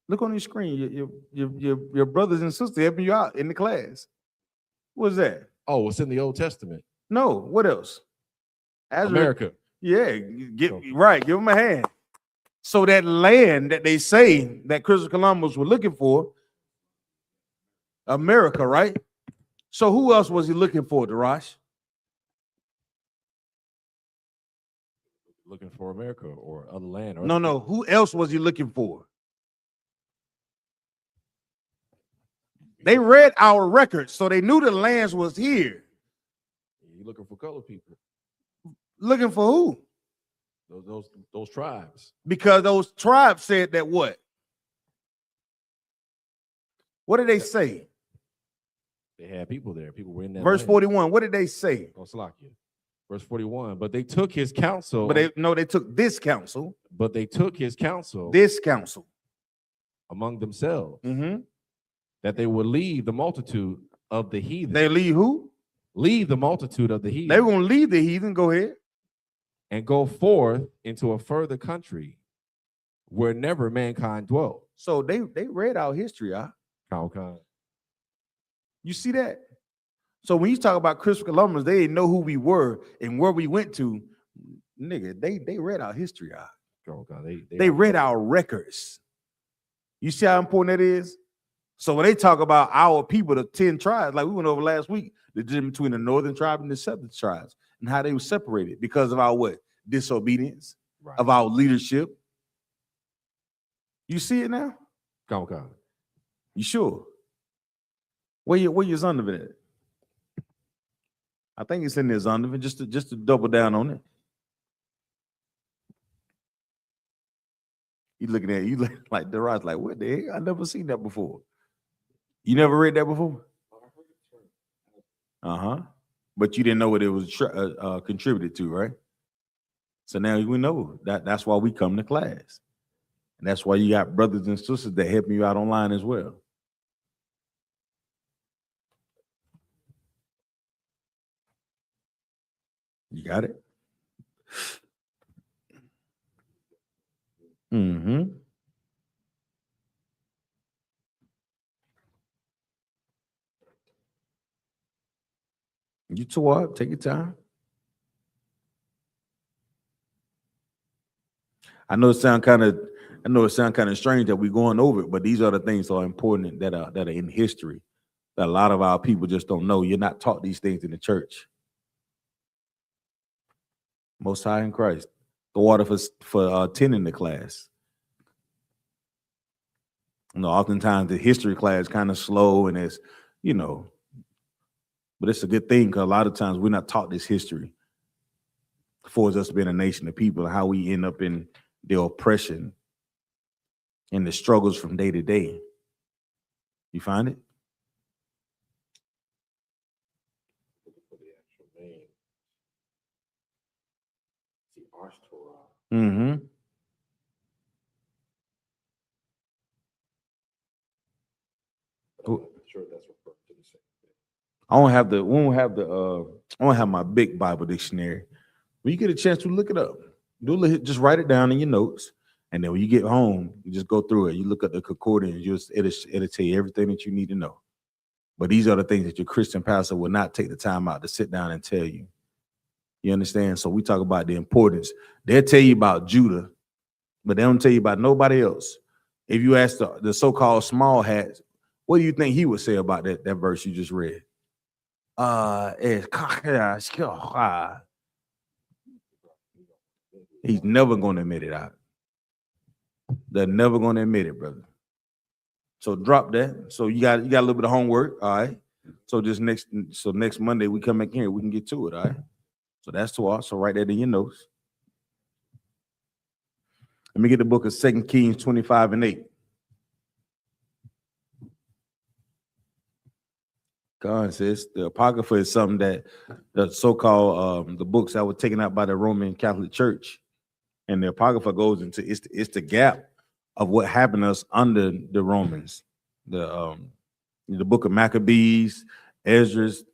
[SPEAKER 3] Look on your screen. Your brothers and sisters helping you out in the class. What's that?
[SPEAKER 7] Oh, it's in the Old Testament.
[SPEAKER 3] No, what else?
[SPEAKER 7] Azareth. America.
[SPEAKER 3] Yeah, right. Give them a hand. So that land that they say that Christopher Columbus was looking for, America, right? So who else was he looking for, Darash?
[SPEAKER 7] Looking for America or other land. Or
[SPEAKER 3] No. Who else was he looking for? They read our records, so they knew the lands was here.
[SPEAKER 7] You're looking for colored people.
[SPEAKER 3] Looking for who?
[SPEAKER 7] Those tribes.
[SPEAKER 3] Because those tribes said that what? What did they say?
[SPEAKER 7] They had people there. People were in that
[SPEAKER 3] Verse
[SPEAKER 7] land.
[SPEAKER 3] 41. What did they say?
[SPEAKER 7] Oh, Salakia. Verse 41. But they took his counsel.
[SPEAKER 3] But they took this counsel.
[SPEAKER 7] But they took his counsel.
[SPEAKER 3] This counsel
[SPEAKER 7] Among themselves.
[SPEAKER 3] Mm-hmm.
[SPEAKER 7] That they would leave the multitude of the heathen.
[SPEAKER 3] They leave who?
[SPEAKER 7] Leave the multitude of the heathen.
[SPEAKER 3] They were going to leave the heathen. Go ahead.
[SPEAKER 7] And go forth into a further country where never mankind dwelt.
[SPEAKER 3] So they read our history,
[SPEAKER 7] Okay.
[SPEAKER 3] You see that? So when you talk about Christopher Columbus, they didn't know who we were and where we went to. Nigga, they read our history,
[SPEAKER 7] Okay.
[SPEAKER 3] They read our records. You see how important that is? So when they talk about our people, the 10 tribes, like we went over last week, the difference between the northern tribe and the southern tribes and how they were separated because of our what? Disobedience,
[SPEAKER 7] right.
[SPEAKER 3] Of our leadership. You see it now?
[SPEAKER 7] Okay.
[SPEAKER 3] You sure? Where your Zondervan at? I think it's in there, Zondervan, just to double down on it. You looking at it, you like Daraj, like, what the heck? I never seen that before. You never read that before? But you didn't know what it was contributed to, right? So now we know that's why we come to class. And that's why you got brothers and sisters that helping you out online as well. You got it? Mm-hmm. You tore up. Take your time. I know it sound kind of strange that we're going over it, but these are the things that are important that are in history that a lot of our people just don't know. You're not taught these things in the church. Most High in Christ. The water for attending the class. Oftentimes the history class kind of slow and it's, but it's a good thing because a lot of times we're not taught this history for us being a nation of people and how we end up in the oppression and the struggles from day to day. You find it? Mm-hmm. I don't have my big Bible dictionary. When you get a chance to look it up, just write it down in your notes, and then when you get home, you just go through it. You look at the concordance, it'll tell you everything that you need to know. But these are the things that your Christian pastor will not take the time out to sit down and tell you. You understand? So we talk about the importance. They'll tell you about Judah, but they don't tell you about nobody else. If you ask the so-called small hats, what do you think he would say about that verse you just read? He's never going to admit it out. They're never going to admit it, brother. So drop that. So you got a little bit of homework, all right? So next Monday we come back here, we can get to it, all right? So that's to us. So write that in your notes. Let me get the book of 2 Kings 25 and 8. God says the Apocrypha is something that the so-called the books that were taken out by the Roman Catholic Church, and the Apocrypha goes into it's the gap of what happened to us under the Romans. The book of Maccabees, Esdras,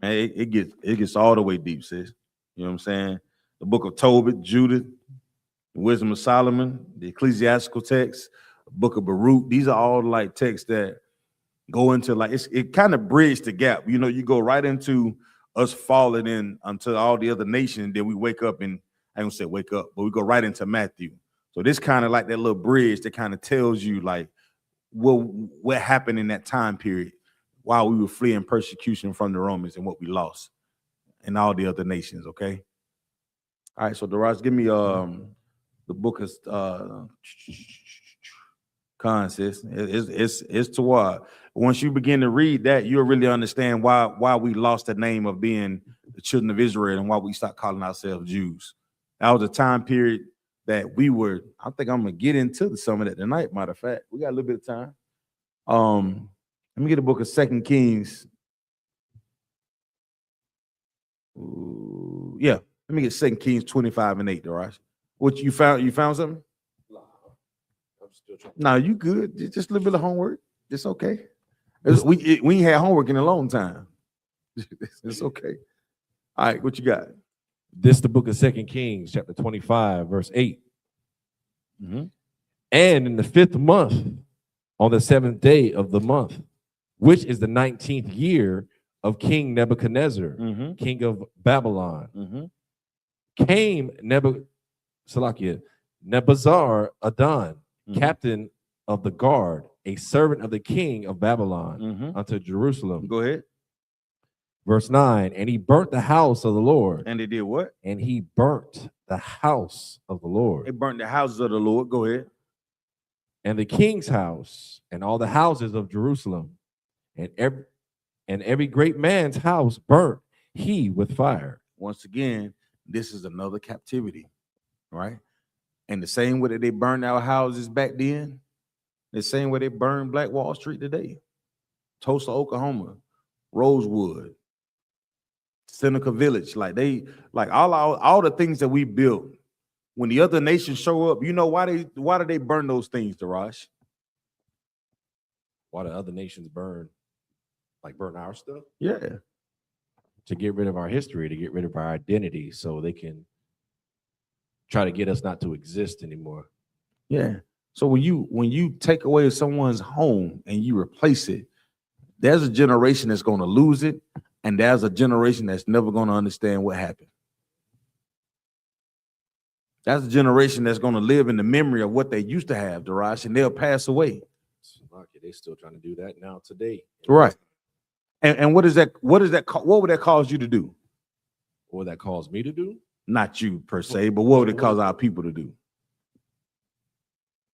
[SPEAKER 3] man, it gets all the way deep, sis. You know what I'm saying? The book of Tobit, Judith, the Wisdom of Solomon, the ecclesiastical texts, the book of Baruch. These are all like texts that go into like it kind of bridged the gap. You go right into us falling in unto all the other nations. Then we wake up and I don't say wake up, but we go right into Matthew. So this kind of like that little bridge that kind of tells you like what happened in that time period while we were fleeing persecution from the Romans and what we lost and all the other nations, okay? All right, so Daraj, give me the book of sis. It's to what? Once you begin to read that, you'll really understand why we lost the name of being the children of Israel and why we stopped calling ourselves Jews. That was a time period that we were. I think I'm gonna get into some of that tonight. Matter of fact, we got a little bit of time. Let me get a book of 2 Kings. Ooh, yeah, let me get 2 Kings 25 and 8, Daraj. What you found? You found something?
[SPEAKER 7] I'm still trying.
[SPEAKER 3] No, you good. Just a little bit of homework. It's okay. We ain't had homework in a long time. It's okay. All right, what you got?
[SPEAKER 7] This the book of 2 Kings, chapter 25, verse 8. And in the 5th month, on the 7th day of the month, which is the 19th year of King Nebuchadnezzar, king of Babylon, came Nebuzaradan, Adan, captain of the guard, a servant of the king of Babylon, unto Jerusalem.
[SPEAKER 3] Go ahead.
[SPEAKER 7] Verse 9, and he burnt the house of the Lord.
[SPEAKER 3] And they did what?
[SPEAKER 7] And he burnt the house of the Lord.
[SPEAKER 3] They burnt the houses of the Lord. Go ahead.
[SPEAKER 7] And the king's house, and all the houses of Jerusalem, and every great man's house burnt he with fire.
[SPEAKER 3] Once again, this is another captivity, right? And the same way that they burned our houses back then, the same way they burned Black Wall Street today, Tulsa, Oklahoma, Rosewood, Seneca Village, like all the things that we built. When the other nations show up, you know why do they burn those things, Daraj?
[SPEAKER 7] Why do other nations burn our stuff?
[SPEAKER 3] Yeah.
[SPEAKER 7] To get rid of our history, to get rid of our identity, so they can try to get us not to exist anymore.
[SPEAKER 3] Yeah. So when you take away someone's home and you replace it, there's a generation that's going to lose it, and there's a generation that's never going to understand what happened. That's a generation that's going to live in the memory of what they used to have, Daraj, and they'll pass away.
[SPEAKER 7] They're still trying to do that now today.
[SPEAKER 3] Right. And what would that cause you to do?
[SPEAKER 7] What would that cause me to do?
[SPEAKER 3] Not you per se, but what would it cause our people to do?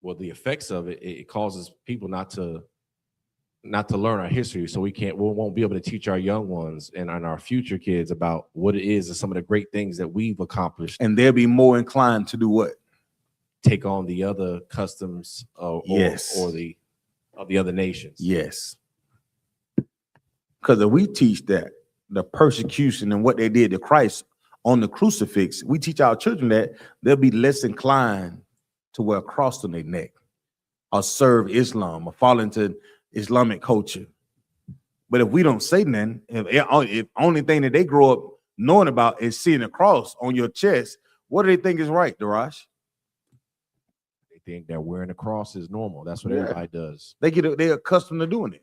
[SPEAKER 7] Well, the effects of it causes people not to learn our history, so we won't be able to teach our young ones and our future kids about what it is and some of the great things that we've accomplished.
[SPEAKER 3] And they'll be more inclined to do what?
[SPEAKER 7] Take on the other customs or the other nations.
[SPEAKER 3] Yes. Because if we teach that the persecution and what they did to Christ on the crucifix, we teach our children that, they'll be less inclined to wear a cross on their neck or serve Islam or fall into Islamic culture. But if we don't say nothing, if only thing that they grow up knowing about is seeing a cross on your chest, what do they think is right, Daraj?
[SPEAKER 7] They think that wearing a cross is normal. That's what everybody does.
[SPEAKER 3] They're accustomed to doing it.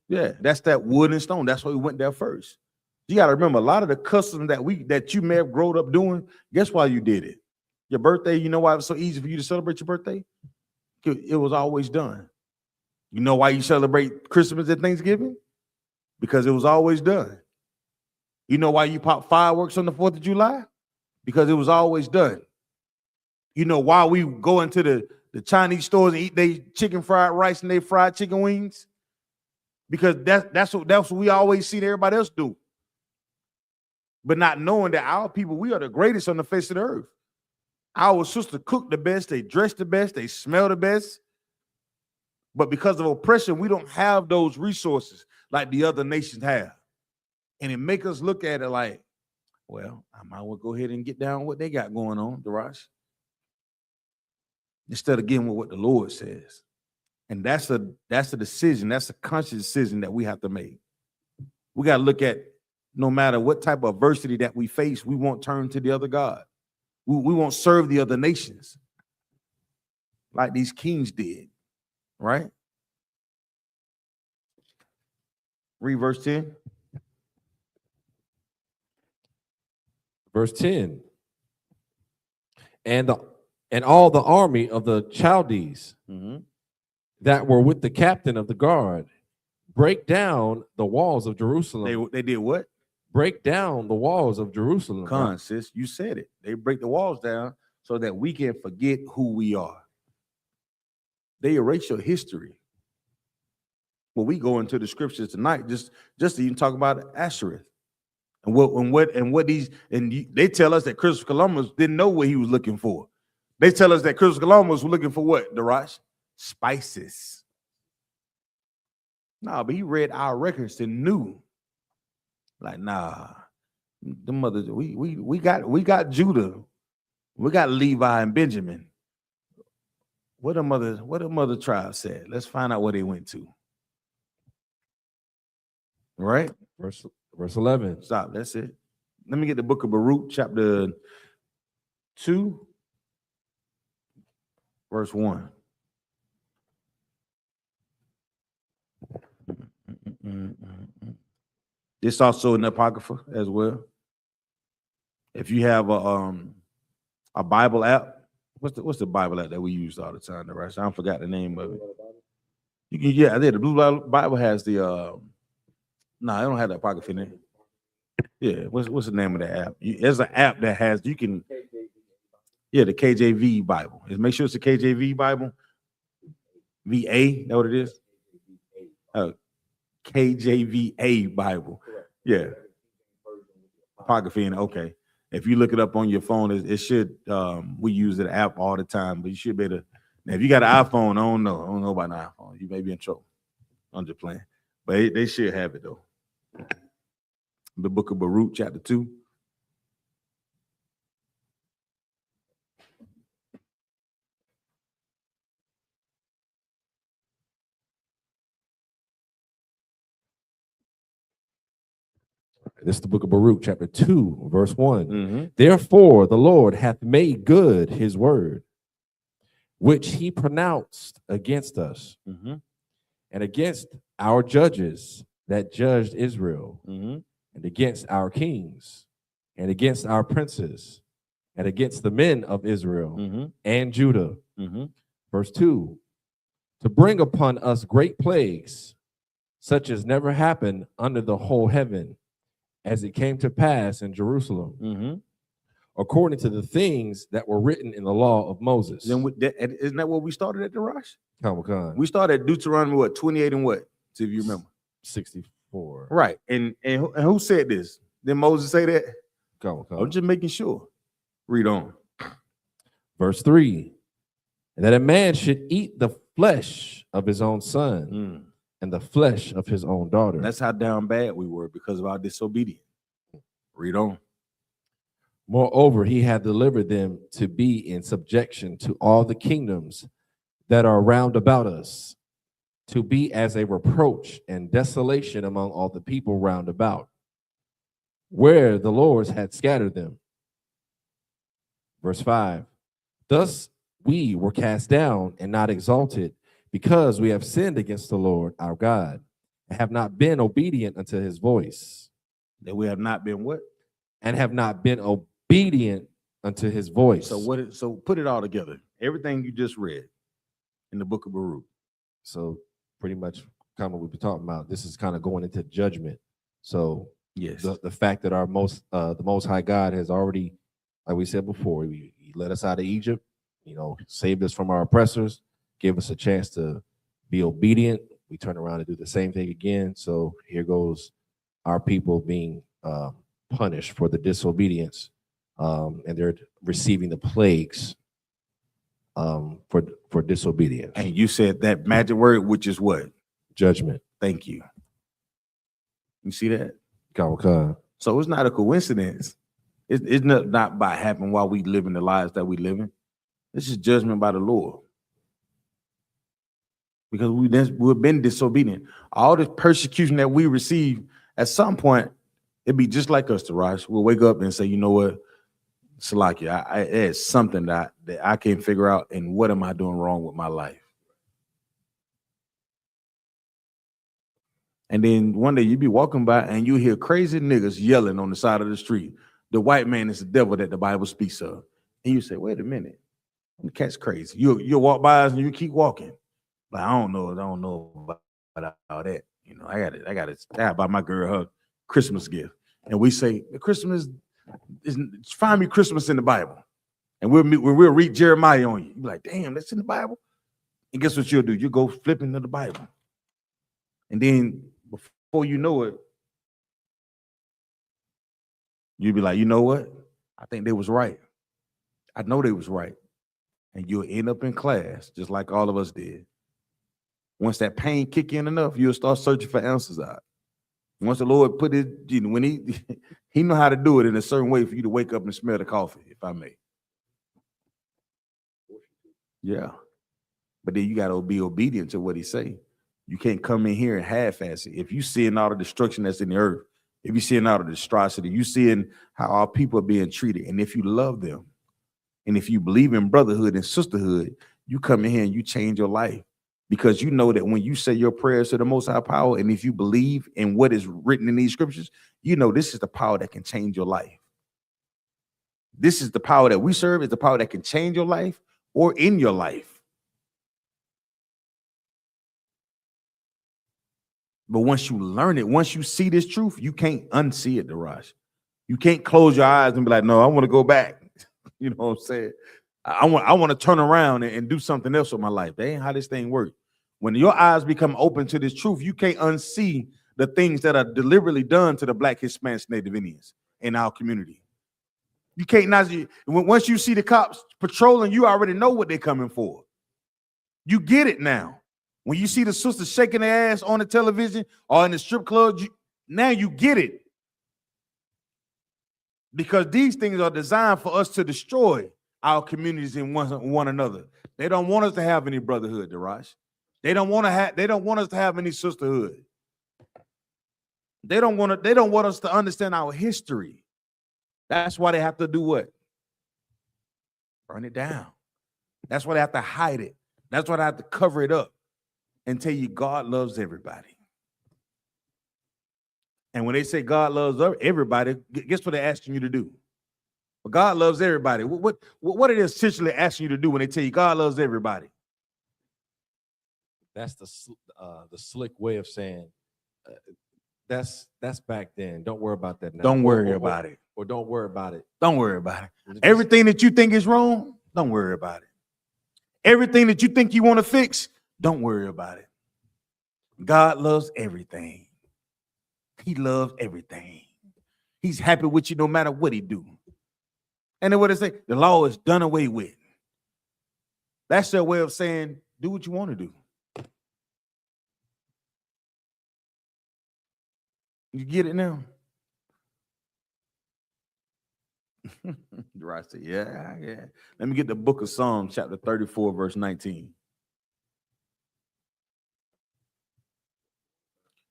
[SPEAKER 3] Yeah, that's that wood and stone. That's why we went there first. You got to remember, a lot of the customs that you may have grown up doing, guess why you did it? Your birthday, you know why it was so easy for you to celebrate your birthday? It was always done. You know why you celebrate Christmas and Thanksgiving? Because it was always done. You know why you pop fireworks on the 4th of July? Because it was always done. You know why we go into the Chinese stores and eat their chicken fried rice and their fried chicken wings? Because that's what we always see everybody else do. But not knowing that our people, we are the greatest on the face of the earth. Our sister cook the best, they dress the best, they smell the best. But because of oppression, we don't have those resources like the other nations have. And it make us look at it like, well, I might well go ahead and get down what they got going on, Daraj. Instead of getting with what the Lord says. And that's a decision, that's a conscious decision that we have to make. We got to look at, no matter what type of adversity that we face, we won't turn to the other God. We won't serve the other nations like these kings did, right? Read verse 10.
[SPEAKER 7] Verse 10. And all the army of the Chaldees that were with the captain of the guard break down the walls of Jerusalem.
[SPEAKER 3] They did what?
[SPEAKER 7] Break down the walls of Jerusalem.
[SPEAKER 3] Con, sis, you said it. They break the walls down so that we can forget who we are. They erase your history. Well, we go into the scriptures tonight just to even talk about Ashereth and what these, and they tell us that Christopher Columbus didn't know what he was looking for. They tell us that Christopher Columbus was looking for what, Darash? Spices. Nah, but he read our records and knew. Like, nah, the mothers, we got Judah, we got Levi and Benjamin. What the mother tribe said. Let's find out where they went to. Right?
[SPEAKER 7] Verse 11.
[SPEAKER 3] Stop. That's it. Let me get the book of Baruch, chapter 2, verse 1. This also in the Apocrypha as well. If you have a Bible app, what's the Bible app that we use all the time? Right? I forgot the name of it. You can, yeah, the Blue Bible has the I don't have the Apocrypha in it. Yeah, what's the name of the app? There's an app that has the KJV Bible. Make sure it's a KJV Bible. VA, know what it is? KJVA Bible. Yeah. Apocrypha, okay. If you look it up on your phone, it should. We use the app all the time, but you should be able to. Now, if you got an iPhone, I don't know about an iPhone. You may be in trouble. I'm just playing, but they should have it though. The book of Baruch, chapter 2.
[SPEAKER 7] This is the book of Baruch, chapter 2, verse 1. Therefore, the Lord hath made good his word, which he pronounced against us, and against our judges that judged Israel, and against our kings, and against our princes, and against the men of Israel and Judah. Verse 2, to bring upon us great plagues, such as never happened under the whole heaven, as it came to pass in Jerusalem, according to the things that were written in the law of Moses.
[SPEAKER 3] Then isn't that what we started at, Darash?
[SPEAKER 7] Come.
[SPEAKER 3] We started at Deuteronomy 28 and what? See if you remember.
[SPEAKER 7] 64.
[SPEAKER 3] Right. And who said this? Did Moses say that?
[SPEAKER 7] Come.
[SPEAKER 3] I'm just making sure. Read on.
[SPEAKER 7] Verse 3, that a man should eat the flesh of his own son and the flesh of his own daughter.
[SPEAKER 3] That's how down bad we were because of our disobedience. Read on.
[SPEAKER 7] Moreover, he hath delivered them to be in subjection to all the kingdoms that are round about us, to be as a reproach and desolation among all the people round about, where the Lord had scattered them. Verse 5, thus we were cast down and not exalted, because we have sinned against the Lord our God, and have not been obedient unto his voice.
[SPEAKER 3] That we have not been what?
[SPEAKER 7] And have not been obedient unto his voice.
[SPEAKER 3] So put it all together. Everything you just read in the book of Baruch.
[SPEAKER 7] So pretty much kind of what we've been talking about. This is kind of going into judgment. So
[SPEAKER 3] yes,
[SPEAKER 7] the fact that the Most High God has already, like we said before, he let us out of Egypt, saved us from our oppressors, gave us a chance to be obedient. We turn around and do the same thing again. So here goes our people being punished for the disobedience, and they're receiving the plagues for disobedience.
[SPEAKER 3] And you said that magic word, which is what?
[SPEAKER 7] Judgment.
[SPEAKER 3] Thank you. You see that?
[SPEAKER 7] God.
[SPEAKER 3] So it's not a coincidence. It's not by happening while we live in the lives that we live in. This is judgment by the Lord. Because we've been disobedient. All this persecution that we receive, at some point, it'd be just like us, Taraj. We'll wake up and say, you know what, Salakia, it's something that I can't figure out, and what am I doing wrong with my life? And then one day you be walking by and you hear crazy niggas yelling on the side of the street. The white man is the devil that the Bible speaks of. And you say, wait a minute, the cat's crazy. You'll walk by us and you keep walking. But I don't know about all that. You know, I gotta buy my girl her Christmas gift. And we say, Christmas is find me Christmas in the Bible. And we'll read Jeremiah on you. You're like, damn, that's in the Bible. And guess what you'll do? You go flipping to the Bible. And then before you know it, you'll be like, you know what? I think they was right. I know they was right. And you'll end up in class just like all of us did. Once that pain kick in enough, you'll start searching for answers out. Once the Lord put it, you know, when he know how to do it in a certain way for you to wake up and smell the coffee, if I may. Yeah. But then you got to be obedient to what he say. You can't come in here and half-ass it. If you seeing all the destruction that's in the earth, if you seeing all the distrosity, you seeing how our people are being treated, and if you love them, and if you believe in brotherhood and sisterhood, you come in here and you change your life. Because you know that when you say your prayers to the Most High Power, and if you believe in what is written in these scriptures, you know this is the power that can change your life. This is the power that we serve, is the power that can change your life or in your life. But once you learn it, once you see this truth, you can't unsee it, Daraj. You can't close your eyes and be like, no, I want to go back. You know what I'm saying? I want to turn around and do something else with my life. That ain't how this thing works. When your eyes become open to this truth, you can't unsee the things that are deliberately done to the Black, Hispanics, Native Indians in our community. You can't not see. Once you see the cops patrolling, you already know what they're coming for. You get it now. When you see the sisters shaking their ass on the television or in the strip club, now you get it. Because these things are designed for us to destroy our communities in one another. They don't want us to have any brotherhood, Daraj. They don't want us to have any sisterhood. They don't want us to understand our history. That's why they have to do what? Burn it down. That's why they have to hide it. That's why they have to cover it up and tell you God loves everybody. And when they say God loves everybody, guess what they're asking you to do? Well, God loves everybody. What are they essentially asking you to do when they tell you God loves everybody?
[SPEAKER 7] That's the slick way of saying that's back then. Don't worry about that now.
[SPEAKER 3] Don't worry about it.
[SPEAKER 7] Or don't worry about it.
[SPEAKER 3] Don't worry about it. Everything that you think is wrong, don't worry about it. Everything that you think you want to fix, don't worry about it. God loves everything. He loves everything. He's happy with you no matter what he do. And then what they say, the law is done away with. That's their way of saying, do what you want to do. You get it now? Right. Yeah. Let me get the book of Psalms, chapter 34, verse 19.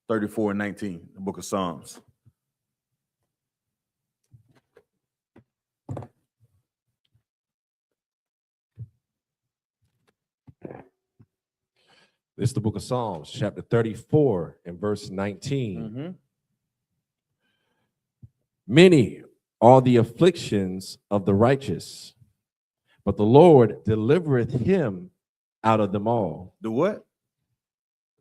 [SPEAKER 3] 34 and 19, the book of Psalms.
[SPEAKER 7] This is the book of Psalms, chapter 34 and verse 19.
[SPEAKER 3] Mm-hmm.
[SPEAKER 7] Many are the afflictions of the righteous, but the Lord delivereth him out of them all.
[SPEAKER 3] The what?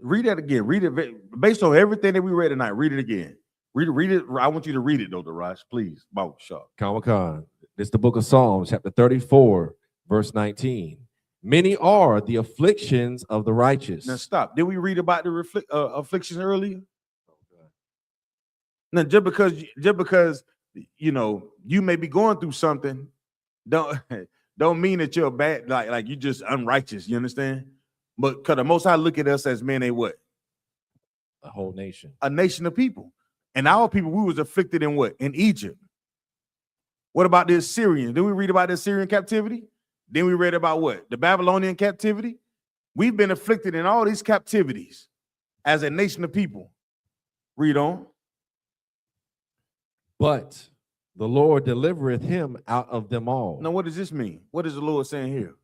[SPEAKER 3] Read that again. Read it based on everything that we read tonight. Read it again. Read it. I want you to read it though, Daraj, please.
[SPEAKER 7] Khan. This is the book of Psalms, chapter 34, verse 19. Many are the afflictions of the righteous.
[SPEAKER 3] Now stop. Did we read about the afflictions earlier? Now just because you know you may be going through something, don't mean that you're bad, like you just unrighteous. You understand? But because the Most High look at us as men, they what?
[SPEAKER 7] A whole nation.
[SPEAKER 3] A nation of people. And our people, we was afflicted in what? In Egypt. What about the Assyrians? Did we read about the Assyrian captivity? Then we read about what? The Babylonian captivity. We've been afflicted in all these captivities as a nation of people. Read on.
[SPEAKER 7] But the Lord delivereth him out of them all.
[SPEAKER 3] Now, what does this mean? What is the Lord saying here?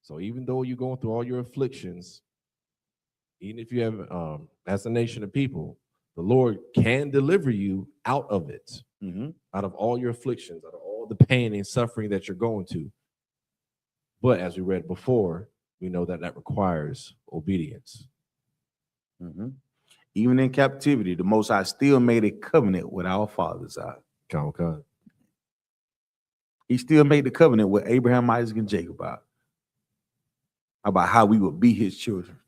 [SPEAKER 7] So even though you're going through all your afflictions, even if you have, as a nation of people, the Lord can deliver you out of it, out of all your afflictions, out of all the pain and suffering that you're going to. But as we read before, we know that requires obedience.
[SPEAKER 3] Mhm. Even in captivity, the Most High still made a covenant with our fathers.
[SPEAKER 7] God.
[SPEAKER 3] He still made the covenant with Abraham, Isaac, and Jacob about how we would be his children.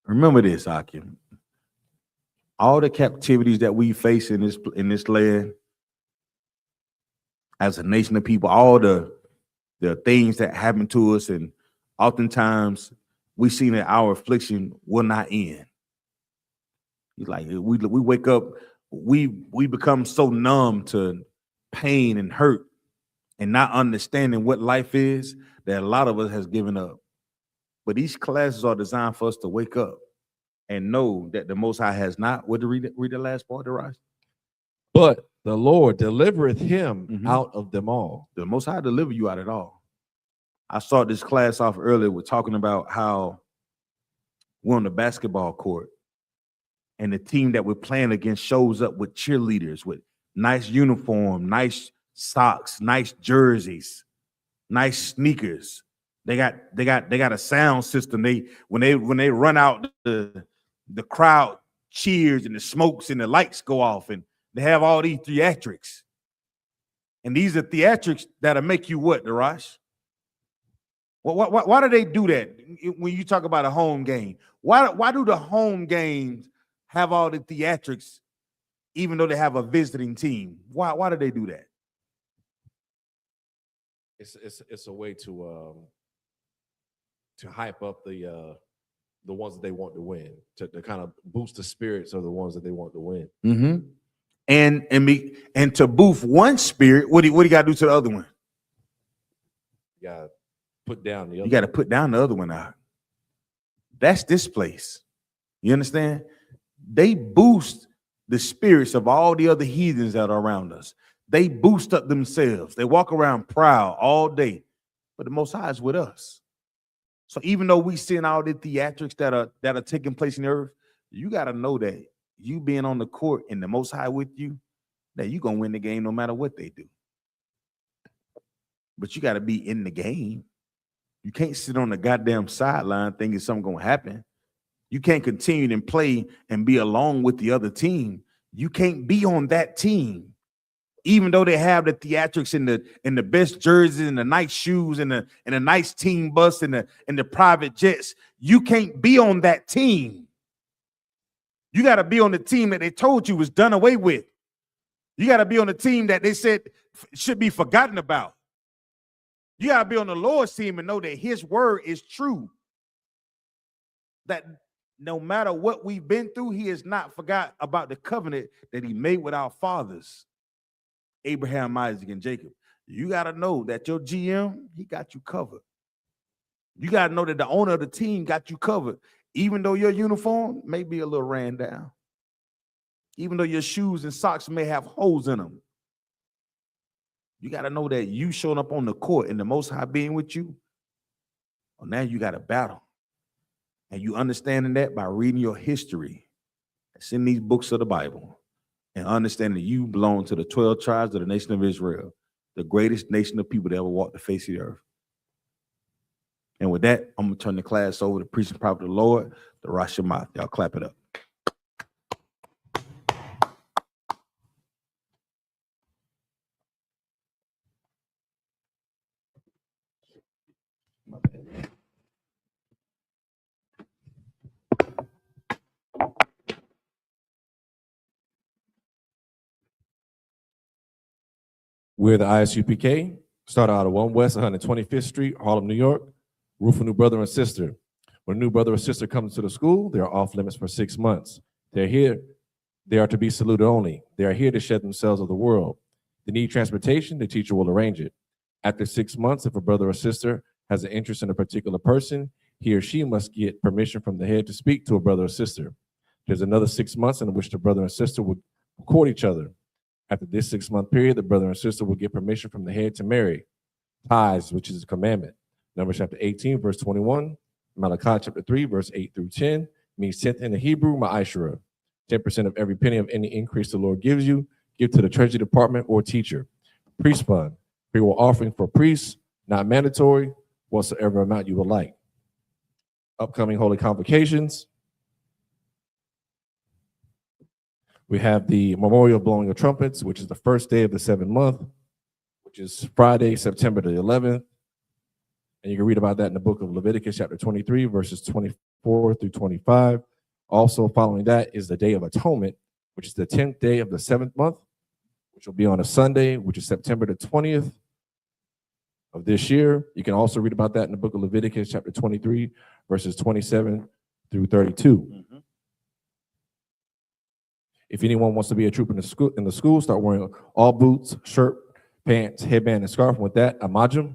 [SPEAKER 3] Remember this, Akim. All the captivities that we face in this land as a nation of people, all the things that happen to us, and oftentimes we see that our affliction will not end. He's like, we wake up, we become so numb to pain and hurt and not understanding what life is that a lot of us has given up. But these classes are designed for us to wake up and know that the Most High has not. What to read the last part, Rise?
[SPEAKER 7] But the Lord delivereth him out of them all.
[SPEAKER 3] The Most High deliver you out of it all. I started this class off earlier with talking about how we're on the basketball court and the team that we're playing against shows up with cheerleaders, with nice uniform, nice socks, nice jerseys, nice sneakers. They got a sound system. When they run out, the crowd cheers and the smokes and the lights go off, and they have all these theatrics. And these are theatrics that'll make you what, Darash? Why do they do that when you talk about a home game? Why do the home games have all the theatrics, even though they have a visiting team? Why do they do that?
[SPEAKER 7] It's a way to hype up the ones that they want to win, to kind of boost the spirits of the ones that they want to win.
[SPEAKER 3] Mm-hmm. And to boost one spirit, what do you got to do to the other one?
[SPEAKER 7] You got to put down the other.
[SPEAKER 3] You got to put down the other one out. That's this place. You understand? They boost the spirits of all the other heathens that are around us. They boost up themselves. They walk around proud all day, but the Most High is with us. So even though we see all the theatrics that are taking place in the earth, you got to know that you being on the court and the Most High with you, that you're going to win the game no matter what they do. But you got to be in the game. You can't sit on the goddamn sideline thinking something going to happen. You can't continue to play and be along with the other team. You can't be on that team. Even though they have the theatrics and the best jerseys and the nice shoes and the nice team bus and the private jets, you can't be on that team. You got to be on the team that they told you was done away with. You got to be on the team that they said should be forgotten about. You got to be on the Lord's team and know that his word is true. That no matter what we've been through, he has not forgot about the covenant that he made with our fathers, Abraham, Isaac, and Jacob. You got to know that your GM, he got you covered. You got to know that the owner of the team got you covered. Even though your uniform may be a little ran down. Even though your shoes and socks may have holes in them. You got to know that you showing up on the court and the Most High being with you. Well, now you got to battle. And you understanding that by reading your history. It's in these books of the Bible. And understanding you belong to the 12 tribes of the nation of Israel, the greatest nation of people that ever walked the face of the earth. And with that, I'm going to turn the class over to preaching prophet of the Lord, the Rosh Hashanah. Y'all clap it up.
[SPEAKER 7] We're the I.S.U.P.K. Started out of 1 West 125th Street, Harlem, New York. Roof a new brother and sister. When a new brother or sister comes to the school, they are off limits for 6 months. They're here. They are to be saluted only. They are here to shed themselves of the world. They need transportation. The teacher will arrange it. After 6 months, if a brother or sister has an interest in a particular person, he or she must get permission from the head to speak to a brother or sister. There's another 6 months in which the brother and sister will court each other. After this 6-month period, the brother and sister will get permission from the head to marry. Tithes, which is a commandment. Numbers chapter 18, verse 21. Malachi chapter 3, verse 8 through 10 means 10th in the Hebrew, ma'ashra. 10% of every penny of any increase the Lord gives you, give to the treasury department or teacher. Priest fund, free will offering for priests, not mandatory, whatsoever amount you would like. upcoming holy convocations. We have the memorial blowing of trumpets, which is the first day of the 7th month, which is Friday, September the 11th. And you can read about that in the book of Leviticus, chapter 23, verses 24 through 25. Also following that is the Day of Atonement, which is the 10th day of the 7th month, which will be on a Sunday, which is September the 20th of this year. You can also read about that in the book of Leviticus, chapter 23, verses 27 through 32. Mm-hmm. If anyone wants to be a trooper in the school, start wearing all boots, shirt, pants, headband, and scarf. With that, amajim.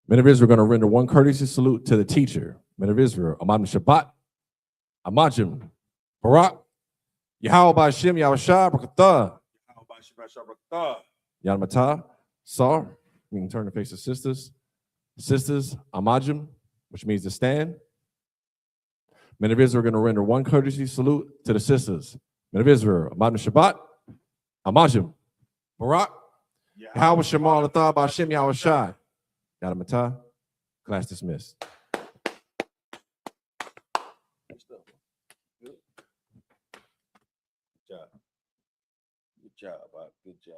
[SPEAKER 7] Men of Israel are going to render one courtesy salute to the teacher. Men of Israel, amajim Shabbat, amajim Barak, Yahweh B'Shem Yahushua B'Katah, Yad Matah, Sar. We can turn to face the sisters. Sisters, amajim, which means to stand. Men of Israel are going to render one courtesy salute to the sisters. Men of Israel, amajim Shabbat, amajim Barak, Yahweh Shema Latah B'Shem Yahushua. Yad Matah. Class dismissed. Good job. Good job. Good job.